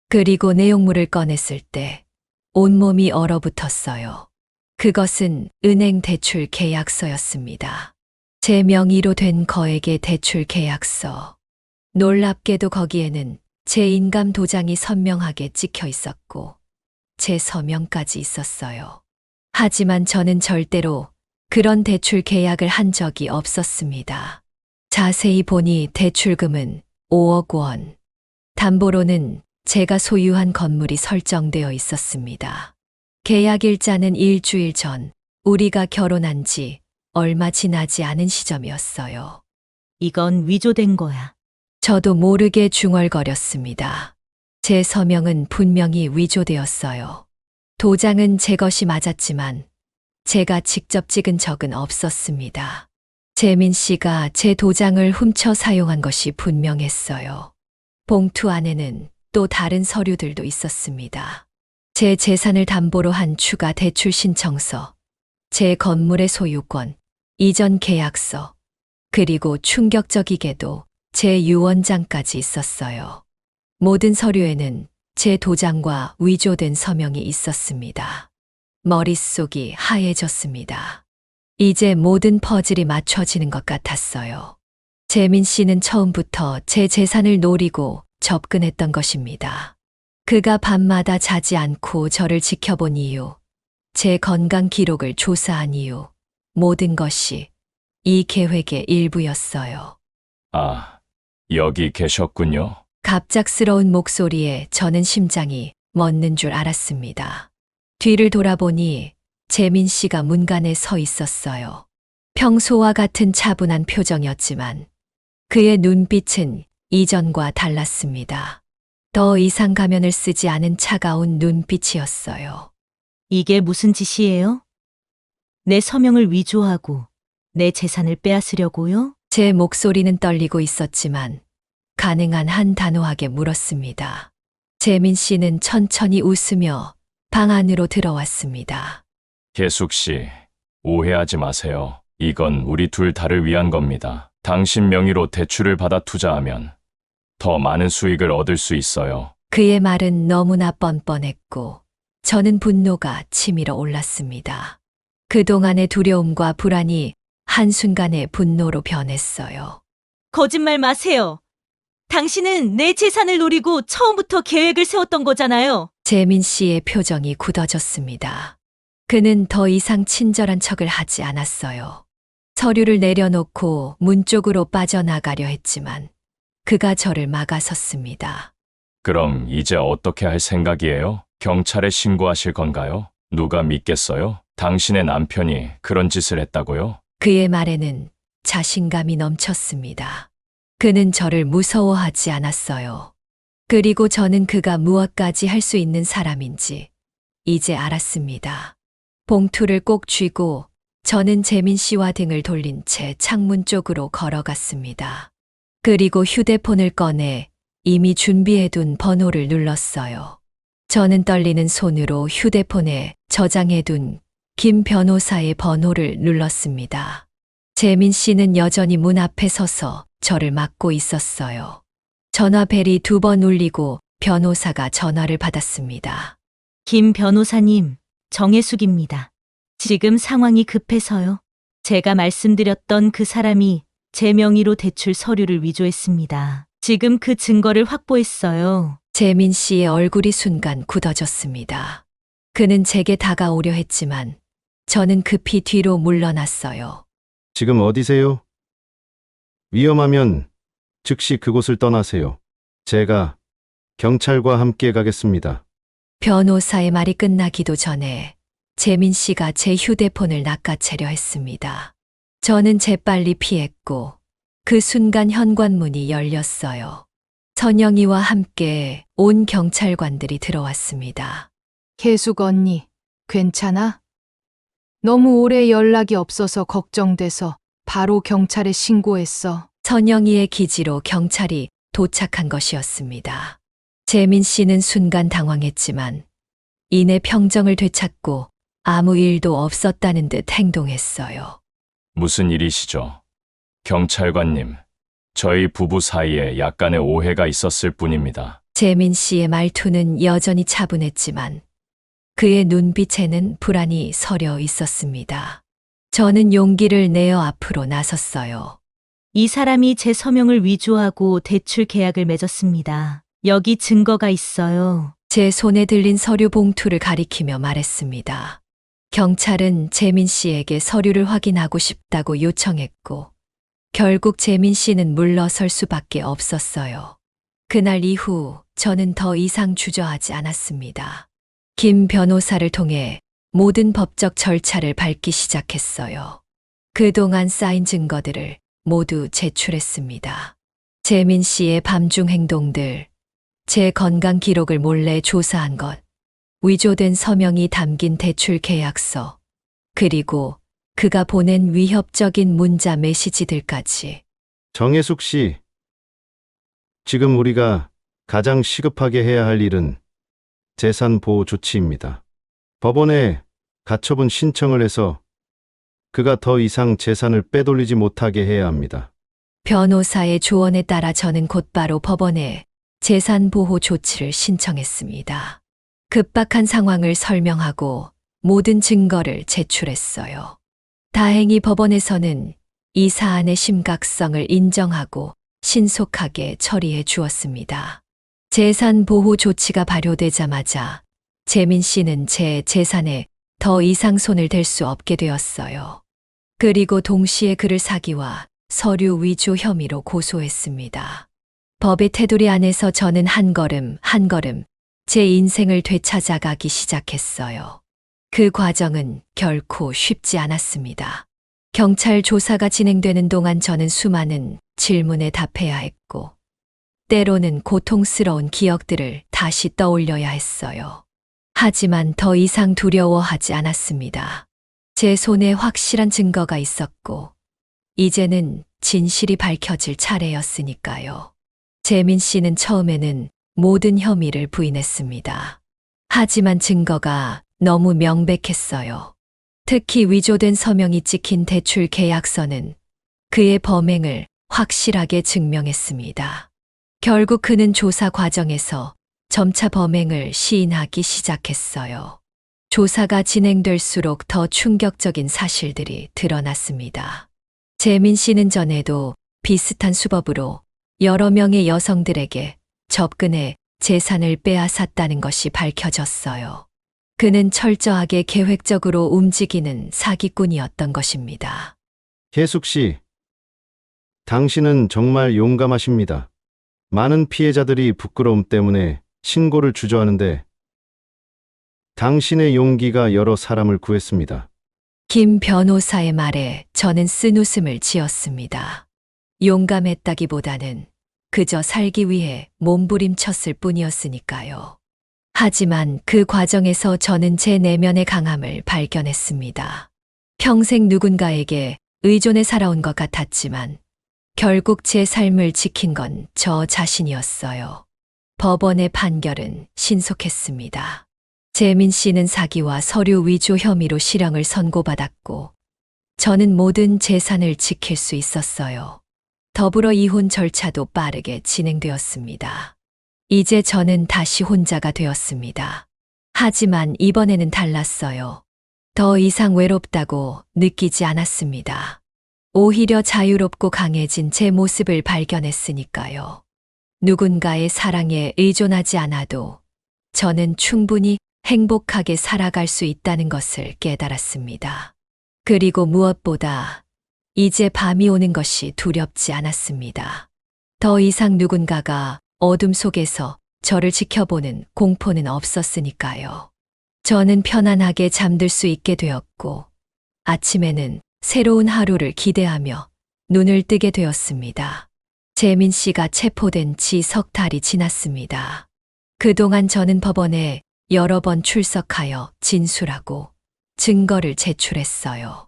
그리고 내용물을 꺼냈을 때 온몸이 얼어붙었어요. 그것은 은행 대출 계약서였습니다. 제 명의로 된 거액의 대출 계약서. 놀랍게도 거기에는 제 인감 도장이 선명하게 찍혀 있었고 제 서명까지 있었어요. 하지만 저는 절대로 그런 대출 계약을 한 적이 없었습니다. 자세히 보니 대출금은 5억 원. 담보로는 제가 소유한 건물이 설정되어 있었습니다. 계약 일자는 일주일 전 우리가 결혼한 지 얼마 지나지 않은 시점이었어요. 이건 위조된 거야. 저도 모르게 중얼거렸습니다. 제 서명은 분명히 위조되었어요. 도장은 제 것이 맞았지만 제가 직접 찍은 적은 없었습니다. 재민 씨가 제 도장을 훔쳐 사용한 것이 분명했어요. 봉투 안에는 또 다른 서류들도 있었습니다. 제 재산을 담보로 한 추가 대출 신청서, 제 건물의 소유권, 이전 계약서, 그리고 충격적이게도 제 유언장까지 있었어요. 모든 서류에는 제 도장과 위조된 서명이 있었습니다. 머릿속이 하얘졌습니다. 이제 모든 퍼즐이 맞춰지는 것 같았어요. 재민 씨는 처음부터 제 재산을 노리고 접근했던 것입니다. 그가 밤마다 자지 않고 저를 지켜본 이유, 제 건강 기록을 조사한 이유, 모든 것이 이 계획의 일부였어요. 아, 여기 계셨군요. 갑작스러운 목소리에 저는 심장이 멎는 줄 알았습니다. 뒤를 돌아보니 재민 씨가 문간에 서 있었어요. 평소와 같은 차분한 표정이었지만 그의 눈빛은 이전과 달랐습니다. 더 이상 가면을 쓰지 않은 차가운 눈빛이었어요. 이게 무슨 짓이에요? 내 서명을 위조하고 내 재산을 빼앗으려고요? 제 목소리는 떨리고 있었지만 가능한 한 단호하게 물었습니다. 재민 씨는 천천히 웃으며 방 안으로 들어왔습니다. 계숙 씨, 오해하지 마세요. 이건 우리 둘 다를 위한 겁니다. 당신 명의로 대출을 받아 투자하면 더 많은 수익을 얻을 수 있어요. 그의 말은 너무나 뻔뻔했고 저는 분노가 치밀어 올랐습니다. 그동안의 두려움과 불안이 한순간에 분노로 변했어요. 거짓말 마세요. 당신은 내 재산을 노리고 처음부터 계획을 세웠던 거잖아요. 재민 씨의 표정이 굳어졌습니다. 그는 더 이상 친절한 척을 하지 않았어요. 서류를 내려놓고 문 쪽으로 빠져나가려 했지만 그가 저를 막아섰습니다. 그럼 이제 어떻게 할 생각이에요? 경찰에 신고하실 건가요? 누가 믿겠어요? 당신의 남편이 그런 짓을 했다고요? 그의 말에는 자신감이 넘쳤습니다. 그는 저를 무서워하지 않았어요. 그리고 저는 그가 무엇까지 할 수 있는 사람인지 이제 알았습니다. 봉투를 꼭 쥐고 저는 재민 씨와 등을 돌린 채 창문 쪽으로 걸어갔습니다. 그리고 휴대폰을 꺼내 이미 준비해둔 번호를 눌렀어요. 저는 떨리는 손으로 휴대폰에 저장해둔 김 변호사의 번호를 눌렀습니다. 재민 씨는 여전히 문 앞에 서서 저를 막고 있었어요. 전화벨이 2번 울리고 변호사가 전화를 받았습니다. 김 변호사님, 정혜숙입니다. 지금 상황이 급해서요. 제가 말씀드렸던 그 사람이 제 명의로 대출 서류를 위조했습니다. 지금 그 증거를 확보했어요. 재민 씨의 얼굴이 순간 굳어졌습니다. 그는 제게 다가오려 했지만 저는 급히 뒤로 물러났어요. 지금 어디세요? 위험하면 즉시 그곳을 떠나세요. 제가 경찰과 함께 가겠습니다. 변호사의 말이 끝나기도 전에 재민 씨가 제 휴대폰을 낚아채려 했습니다. 저는 재빨리 피했고 그 순간 현관문이 열렸어요. 선영이와 함께 온 경찰관들이 들어왔습니다. 혜숙 언니, 괜찮아? 너무 오래 연락이 없어서 걱정돼서 바로 경찰에 신고했어. 선영이의 기지로 경찰이 도착한 것이었습니다. 재민 씨는 순간 당황했지만 이내 평정을 되찾고 아무 일도 없었다는 듯 행동했어요. 무슨 일이시죠? 경찰관님, 저희 부부 사이에 약간의 오해가 있었을 뿐입니다. 재민 씨의 말투는 여전히 차분했지만 그의 눈빛에는 불안이 서려 있었습니다. 저는 용기를 내어 앞으로 나섰어요. 이 사람이 제 서명을 위조하고 대출 계약을 맺었습니다. 여기 증거가 있어요. 제 손에 들린 서류 봉투를 가리키며 말했습니다. 경찰은 재민 씨에게 서류를 확인하고 싶다고 요청했고 결국 재민 씨는 물러설 수밖에 없었어요. 그날 이후 저는 더 이상 주저하지 않았습니다. 김 변호사를 통해 모든 법적 절차를 밟기 시작했어요. 그동안 쌓인 증거들을 모두 제출했습니다. 재민 씨의 밤중 행동들, 제 건강 기록을 몰래 조사한 것, 위조된 서명이 담긴 대출 계약서, 그리고 그가 보낸 위협적인 문자 메시지들까지. 정혜숙 씨, 지금 우리가 가장 시급하게 해야 할 일은 재산 보호 조치입니다. 법원에 가처분 신청을 해서 그가 더 이상 재산을 빼돌리지 못하게 해야 합니다. 변호사의 조언에 따라 저는 곧바로 법원에 재산 보호 조치를 신청했습니다. 급박한 상황을 설명하고 모든 증거를 제출했어요. 다행히 법원에서는 이 사안의 심각성을 인정하고 신속하게 처리해 주었습니다. 재산 보호 조치가 발효되자마자 재민 씨는 제 재산에 더 이상 손을 댈 수 없게 되었어요. 그리고 동시에 그를 사기와 서류 위조 혐의로 고소했습니다. 법의 테두리 안에서 저는 한 걸음 한 걸음 제 인생을 되찾아가기 시작했어요. 그 과정은 결코 쉽지 않았습니다. 경찰 조사가 진행되는 동안 저는 수많은 질문에 답해야 했고, 때로는 고통스러운 기억들을 다시 떠올려야 했어요. 하지만 더 이상 두려워하지 않았습니다. 제 손에 확실한 증거가 있었고, 이제는 진실이 밝혀질 차례였으니까요. 재민 씨는 처음에는 모든 혐의를 부인했습니다. 하지만 증거가 너무 명백했어요. 특히 위조된 서명이 찍힌 대출 계약서는 그의 범행을 확실하게 증명했습니다. 결국 그는 조사 과정에서 점차 범행을 시인하기 시작했어요. 조사가 진행될수록 더 충격적인 사실들이 드러났습니다. 재민 씨는 전에도 비슷한 수법으로 여러 명의 여성들에게 접근해 재산을 빼앗았다는 것이 밝혀졌어요. 그는 철저하게 계획적으로 움직이는 사기꾼이었던 것입니다. 혜숙 씨, 당신은 정말 용감하십니다. 많은 피해자들이 부끄러움 때문에 신고를 주저하는데 당신의 용기가 여러 사람을 구했습니다. 김 변호사의 말에 저는 쓴웃음을 지었습니다. 용감했다기보다는 그저 살기 위해 몸부림쳤을 뿐이었으니까요. 하지만 그 과정에서 저는 제 내면의 강함을 발견했습니다. 평생 누군가에게 의존해 살아온 것 같았지만 결국 제 삶을 지킨 건 저 자신이었어요. 법원의 판결은 신속했습니다. 재민 씨는 사기와 서류 위조 혐의로 실형을 선고받았고 저는 모든 재산을 지킬 수 있었어요. 더불어 이혼 절차도 빠르게 진행되었습니다. 이제 저는 다시 혼자가 되었습니다. 하지만 이번에는 달랐어요. 더 이상 외롭다고 느끼지 않았습니다. 오히려 자유롭고 강해진 제 모습을 발견했으니까요. 누군가의 사랑에 의존하지 않아도 저는 충분히 행복하게 살아갈 수 있다는 것을 깨달았습니다. 그리고 무엇보다 이제 밤이 오는 것이 두렵지 않았습니다. 더 이상 누군가가 어둠 속에서 저를 지켜보는 공포는 없었으니까요. 저는 편안하게 잠들 수 있게 되었고, 아침에는 새로운 하루를 기대하며 눈을 뜨게 되었습니다. 재민 씨가 체포된 지 석 달이 지났습니다. 그동안 저는 법원에 여러 번 출석하여 진술하고 증거를 제출했어요.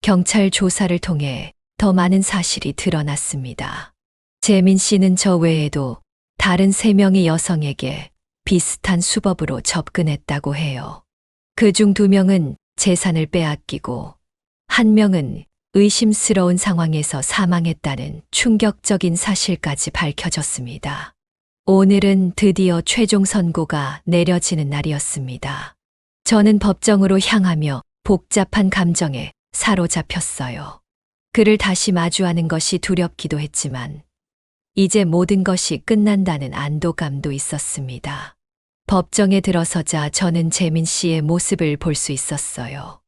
경찰 조사를 통해 더 많은 사실이 드러났습니다. 재민 씨는 저 외에도 다른 3명의 여성에게 비슷한 수법으로 접근했다고 해요. 그중 2명은 재산을 빼앗기고 1명은 의심스러운 상황에서 사망했다는 충격적인 사실까지 밝혀졌습니다. 오늘은 드디어 최종 선고가 내려지는 날이었습니다. 저는 법정으로 향하며 복잡한 감정에 사로잡혔어요. 그를 다시 마주하는 것이 두렵기도 했지만 이제 모든 것이 끝난다는 안도감도 있었습니다. 법정에 들어서자 저는 재민 씨의 모습을 볼 수 있었어요.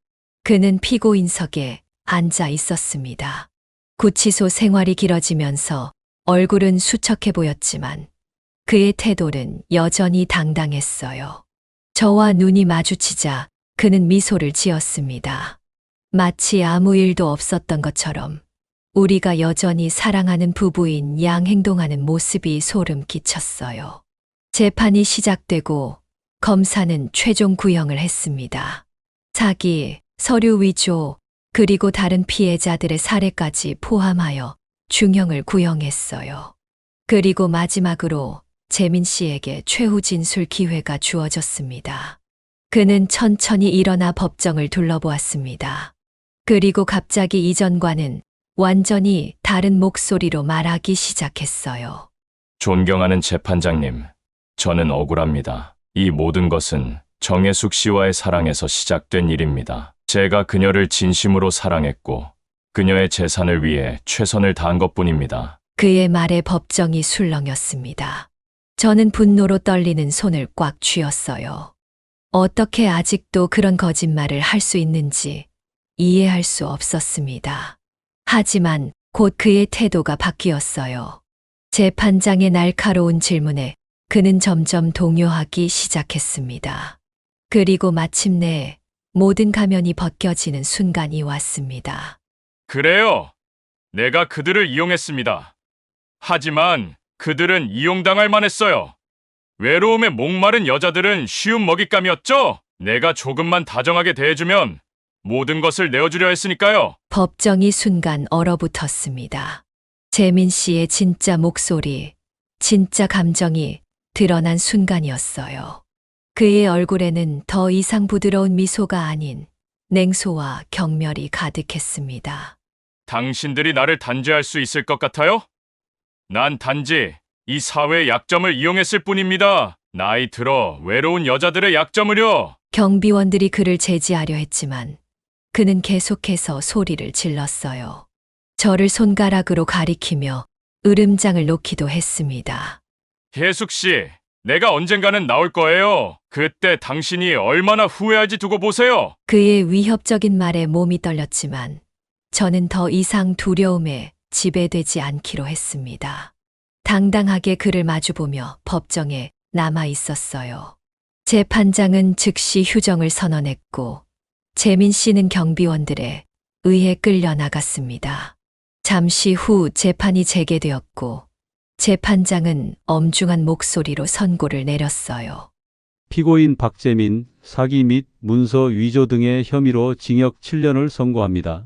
그는 피고인석에 앉아 있었습니다. 구치소 생활이 길어지면서 얼굴은 수척해 보였지만 그의 태도는 여전히 당당했어요. 저와 눈이 마주치자 그는 미소를 지었습니다. 마치 아무 일도 없었던 것처럼 우리가 여전히 사랑하는 부부인 양 행동하는 모습이 소름 끼쳤어요. 재판이 시작되고 검사는 최종 구형을 했습니다. 사기, 서류 위조, 그리고 다른 피해자들의 사례까지 포함하여 중형을 구형했어요. 그리고 마지막으로 재민 씨에게 최후 진술 기회가 주어졌습니다. 그는 천천히 일어나 법정을 둘러보았습니다. 그리고 갑자기 이전과는 완전히 다른 목소리로 말하기 시작했어요. 존경하는 재판장님, 저는 억울합니다. 이 모든 것은 정혜숙 씨와의 사랑에서 시작된 일입니다. 제가 그녀를 진심으로 사랑했고 그녀의 재산을 위해 최선을 다한 것뿐입니다. 그의 말에 법정이 술렁였습니다. 저는 분노로 떨리는 손을 꽉 쥐었어요. 어떻게 아직도 그런 거짓말을 할 수 있는지 이해할 수 없었습니다. 하지만 곧 그의 태도가 바뀌었어요. 재판장의 날카로운 질문에 그는 점점 동요하기 시작했습니다. 그리고 마침내 모든 가면이 벗겨지는 순간이 왔습니다. 그래요. 내가 그들을 이용했습니다. 하지만 그들은 이용당할 만했어요. 외로움에 목마른 여자들은 쉬운 먹잇감이었죠? 내가 조금만 다정하게 대해주면 모든 것을 내어주려 했으니까요. 법정이 순간 얼어붙었습니다. 재민 씨의 진짜 목소리, 진짜 감정이 드러난 순간이었어요. 그의 얼굴에는 더 이상 부드러운 미소가 아닌 냉소와 경멸이 가득했습니다. 당신들이 나를 단죄할 수 있을 것 같아요? 난 단지 이 사회의 약점을 이용했을 뿐입니다. 나이 들어 외로운 여자들의 약점을요. 경비원들이 그를 제지하려 했지만 그는 계속해서 소리를 질렀어요. 저를 손가락으로 가리키며 으름장을 놓기도 했습니다. 혜숙 씨, 내가 언젠가는 나올 거예요. 그때 당신이 얼마나 후회할지 두고 보세요. 그의 위협적인 말에 몸이 떨렸지만 저는 더 이상 두려움에 지배되지 않기로 했습니다. 당당하게 그를 마주보며 법정에 남아 있었어요. 재판장은 즉시 휴정을 선언했고 재민 씨는 경비원들에 의해 끌려 나갔습니다. 잠시 후 재판이 재개되었고 재판장은 엄중한 목소리로 선고를 내렸어요. 피고인 박재민 사기 및 문서 위조 등의 혐의로 징역 7년을 선고합니다.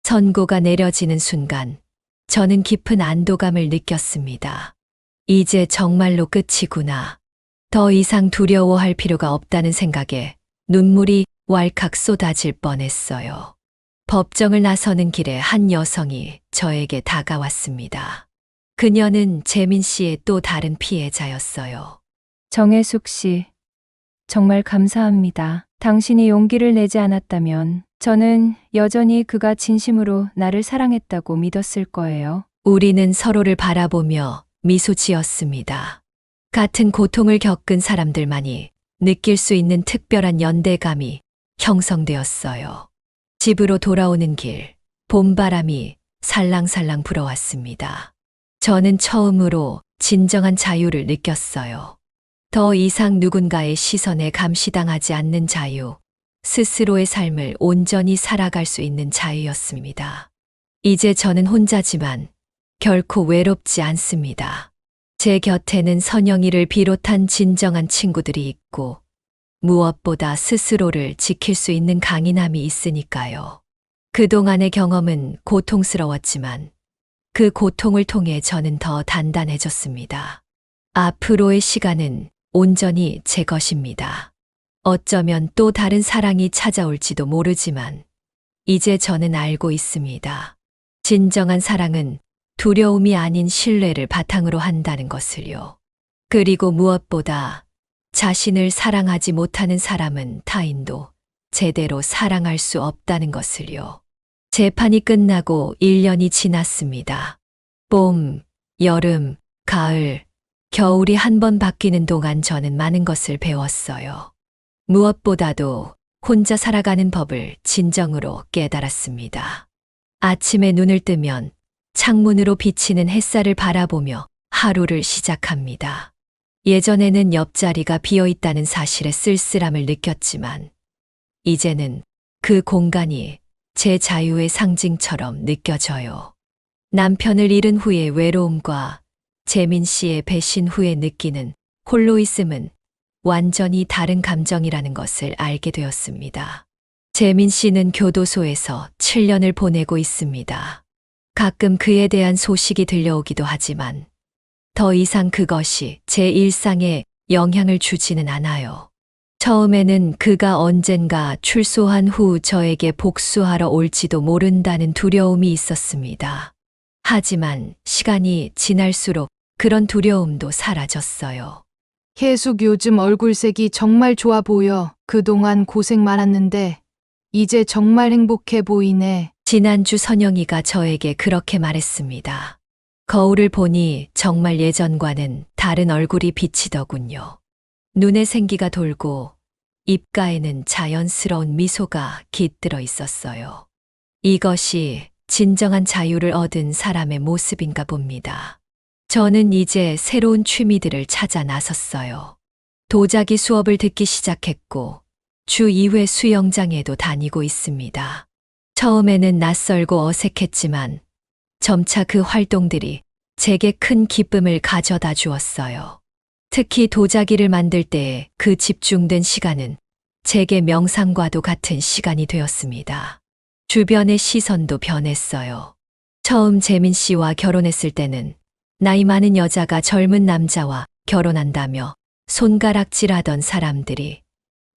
선고가 내려지는 순간 저는 깊은 안도감을 느꼈습니다. 이제 정말로 끝이구나. 더 이상 두려워할 필요가 없다는 생각에 눈물이 왈칵 쏟아질 뻔했어요. 법정을 나서는 길에 한 여성이 저에게 다가왔습니다. 그녀는 재민 씨의 또 다른 피해자였어요. 정혜숙 씨, 정말 감사합니다. 당신이 용기를 내지 않았다면 저는 여전히 그가 진심으로 나를 사랑했다고 믿었을 거예요. 우리는 서로를 바라보며 미소 지었습니다. 같은 고통을 겪은 사람들만이 느낄 수 있는 특별한 연대감이 형성되었어요. 집으로 돌아오는 길, 봄바람이 살랑살랑 불어왔습니다. 저는 처음으로 진정한 자유를 느꼈어요. 더 이상 누군가의 시선에 감시당하지 않는 자유, 스스로의 삶을 온전히 살아갈 수 있는 자유였습니다. 이제 저는 혼자지만 결코 외롭지 않습니다. 제 곁에는 선영이를 비롯한 진정한 친구들이 있고 무엇보다 스스로를 지킬 수 있는 강인함이 있으니까요. 그동안의 경험은 고통스러웠지만 그 고통을 통해 저는 더 단단해졌습니다. 앞으로의 시간은 온전히 제 것입니다. 어쩌면 또 다른 사랑이 찾아올지도 모르지만 이제 저는 알고 있습니다. 진정한 사랑은 두려움이 아닌 신뢰를 바탕으로 한다는 것을요. 그리고 무엇보다 자신을 사랑하지 못하는 사람은 타인도 제대로 사랑할 수 없다는 것을요. 재판이 끝나고 1년이 지났습니다. 봄, 여름, 가을, 겨울이 한 번 바뀌는 동안 저는 많은 것을 배웠어요. 무엇보다도 혼자 살아가는 법을 진정으로 깨달았습니다. 아침에 눈을 뜨면 창문으로 비치는 햇살을 바라보며 하루를 시작합니다. 예전에는 옆자리가 비어 있다는 사실에 쓸쓸함을 느꼈지만 이제는 그 공간이 제 자유의 상징처럼 느껴져요. 남편을 잃은 후의 외로움과 재민 씨의 배신 후에 느끼는 홀로 있음은 완전히 다른 감정이라는 것을 알게 되었습니다. 재민 씨는 교도소에서 7년을 보내고 있습니다. 가끔 그에 대한 소식이 들려오기도 하지만 더 이상 그것이 제 일상에 영향을 주지는 않아요. 처음에는 그가 언젠가 출소한 후 저에게 복수하러 올지도 모른다는 두려움이 있었습니다. 하지만 시간이 지날수록 그런 두려움도 사라졌어요. 혜숙 요즘 얼굴색이 정말 좋아 보여. 그동안 고생 많았는데 이제 정말 행복해 보이네. 지난주 선영이가 저에게 그렇게 말했습니다. 거울을 보니 정말 예전과는 다른 얼굴이 비치더군요. 눈에 생기가 돌고 입가에는 자연스러운 미소가 깃들어 있었어요. 이것이 진정한 자유를 얻은 사람의 모습인가 봅니다. 저는 이제 새로운 취미들을 찾아 나섰어요. 도자기 수업을 듣기 시작했고 주 2회 수영장에도 다니고 있습니다. 처음에는 낯설고 어색했지만 점차 그 활동들이 제게 큰 기쁨을 가져다 주었어요. 특히 도자기를 만들 때의 그 집중된 시간은 제게 명상과도 같은 시간이 되었습니다. 주변의 시선도 변했어요. 처음 재민 씨와 결혼했을 때는 나이 많은 여자가 젊은 남자와 결혼한다며 손가락질하던 사람들이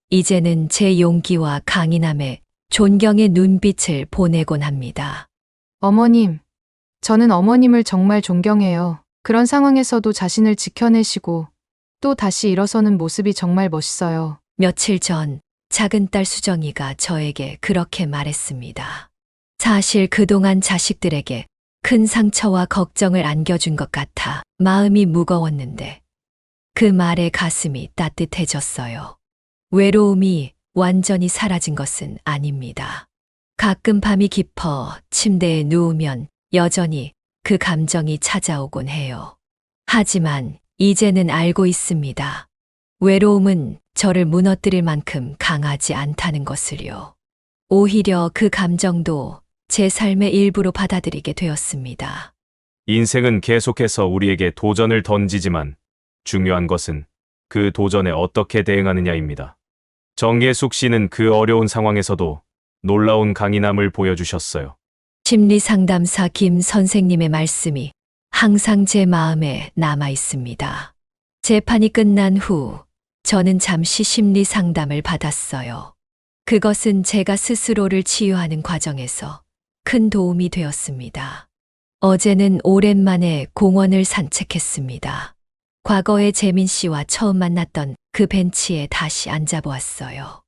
이제는 제 용기와 강인함에 존경의 눈빛을 보내곤 합니다. 어머님, 저는 어머님을 정말 존경해요. 그런 상황에서도 자신을 지켜내시고 또 다시 일어서는 모습이 정말 멋있어요. 며칠 전 작은 딸 수정이가 저에게 그렇게 말했습니다. 사실 그동안 자식들에게 큰 상처와 걱정을 안겨준 것 같아 마음이 무거웠는데 그 말에 가슴이 따뜻해졌어요. 외로움이 완전히 사라진 것은 아닙니다. 가끔 밤이 깊어 침대에 누우면 여전히 그 감정이 찾아오곤 해요. 하지만 이제는 알고 있습니다. 외로움은 저를 무너뜨릴 만큼 강하지 않다는 것을요. 오히려 그 감정도 제 삶의 일부로 받아들이게 되었습니다. 인생은 계속해서 우리에게 도전을 던지지만 중요한 것은 그 도전에 어떻게 대응하느냐입니다. 정예숙 씨는 그 어려운 상황에서도 놀라운 강인함을 보여주셨어요. 심리상담사 김 선생님의 말씀이 항상 제 마음에 남아 있습니다. 재판이 끝난 후 저는 잠시 심리 상담을 받았어요. 그것은 제가 스스로를 치유하는 과정에서 큰 도움이 되었습니다. 어제는 오랜만에 공원을 산책했습니다. 과거에 재민 씨와 처음 만났던 그 벤치에 다시 앉아보았어요.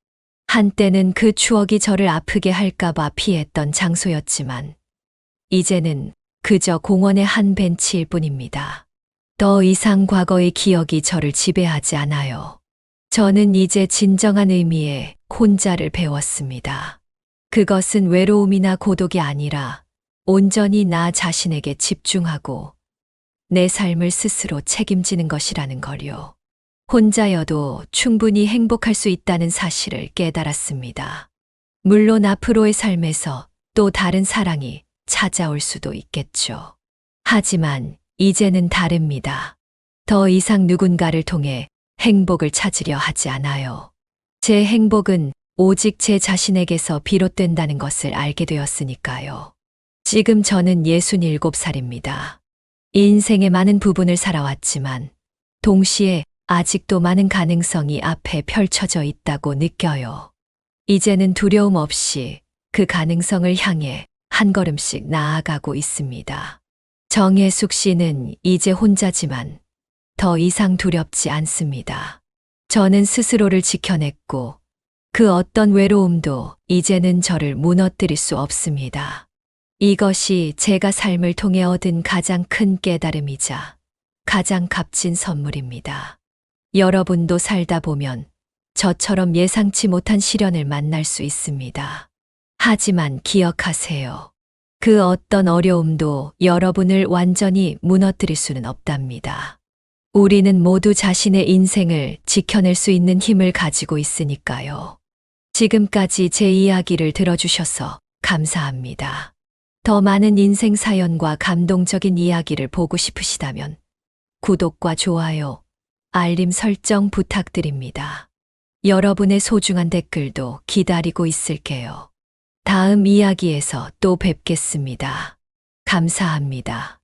한때는 그 추억이 저를 아프게 할까봐 피했던 장소였지만, 이제는 그저 공원의 한 벤치일 뿐입니다. 더 이상 과거의 기억이 저를 지배하지 않아요. 저는 이제 진정한 의미의 혼자를 배웠습니다. 그것은 외로움이나 고독이 아니라 온전히 나 자신에게 집중하고 내 삶을 스스로 책임지는 것이라는 걸요. 혼자여도 충분히 행복할 수 있다는 사실을 깨달았습니다. 물론 앞으로의 삶에서 또 다른 사랑이 찾아올 수도 있겠죠. 하지만 이제는 다릅니다. 더 이상 누군가를 통해 행복을 찾으려 하지 않아요. 제 행복은 오직 제 자신에게서 비롯된다는 것을 알게 되었으니까요. 지금 저는 67살입니다. 인생의 많은 부분을 살아왔지만 동시에 아직도 많은 가능성이 앞에 펼쳐져 있다고 느껴요. 이제는 두려움 없이 그 가능성을 향해 한 걸음씩 나아가고 있습니다. 정혜숙 씨는 이제 혼자지만 더 이상 두렵지 않습니다. 저는 스스로를 지켜냈고 그 어떤 외로움도 이제는 저를 무너뜨릴 수 없습니다. 이것이 제가 삶을 통해 얻은 가장 큰 깨달음이자 가장 값진 선물입니다. 여러분도 살다 보면 저처럼 예상치 못한 시련을 만날 수 있습니다. 하지만 기억하세요. 그 어떤 어려움도 여러분을 완전히 무너뜨릴 수는 없답니다. 우리는 모두 자신의 인생을 지켜낼 수 있는 힘을 가지고 있으니까요. 지금까지 제 이야기를 들어주셔서 감사합니다. 더 많은 인생 사연과 감동적인 이야기를 보고 싶으시다면 구독과 좋아요, 알림 설정 부탁드립니다. 여러분의 소중한 댓글도 기다리고 있을게요. 다음 이야기에서 또 뵙겠습니다. 감사합니다.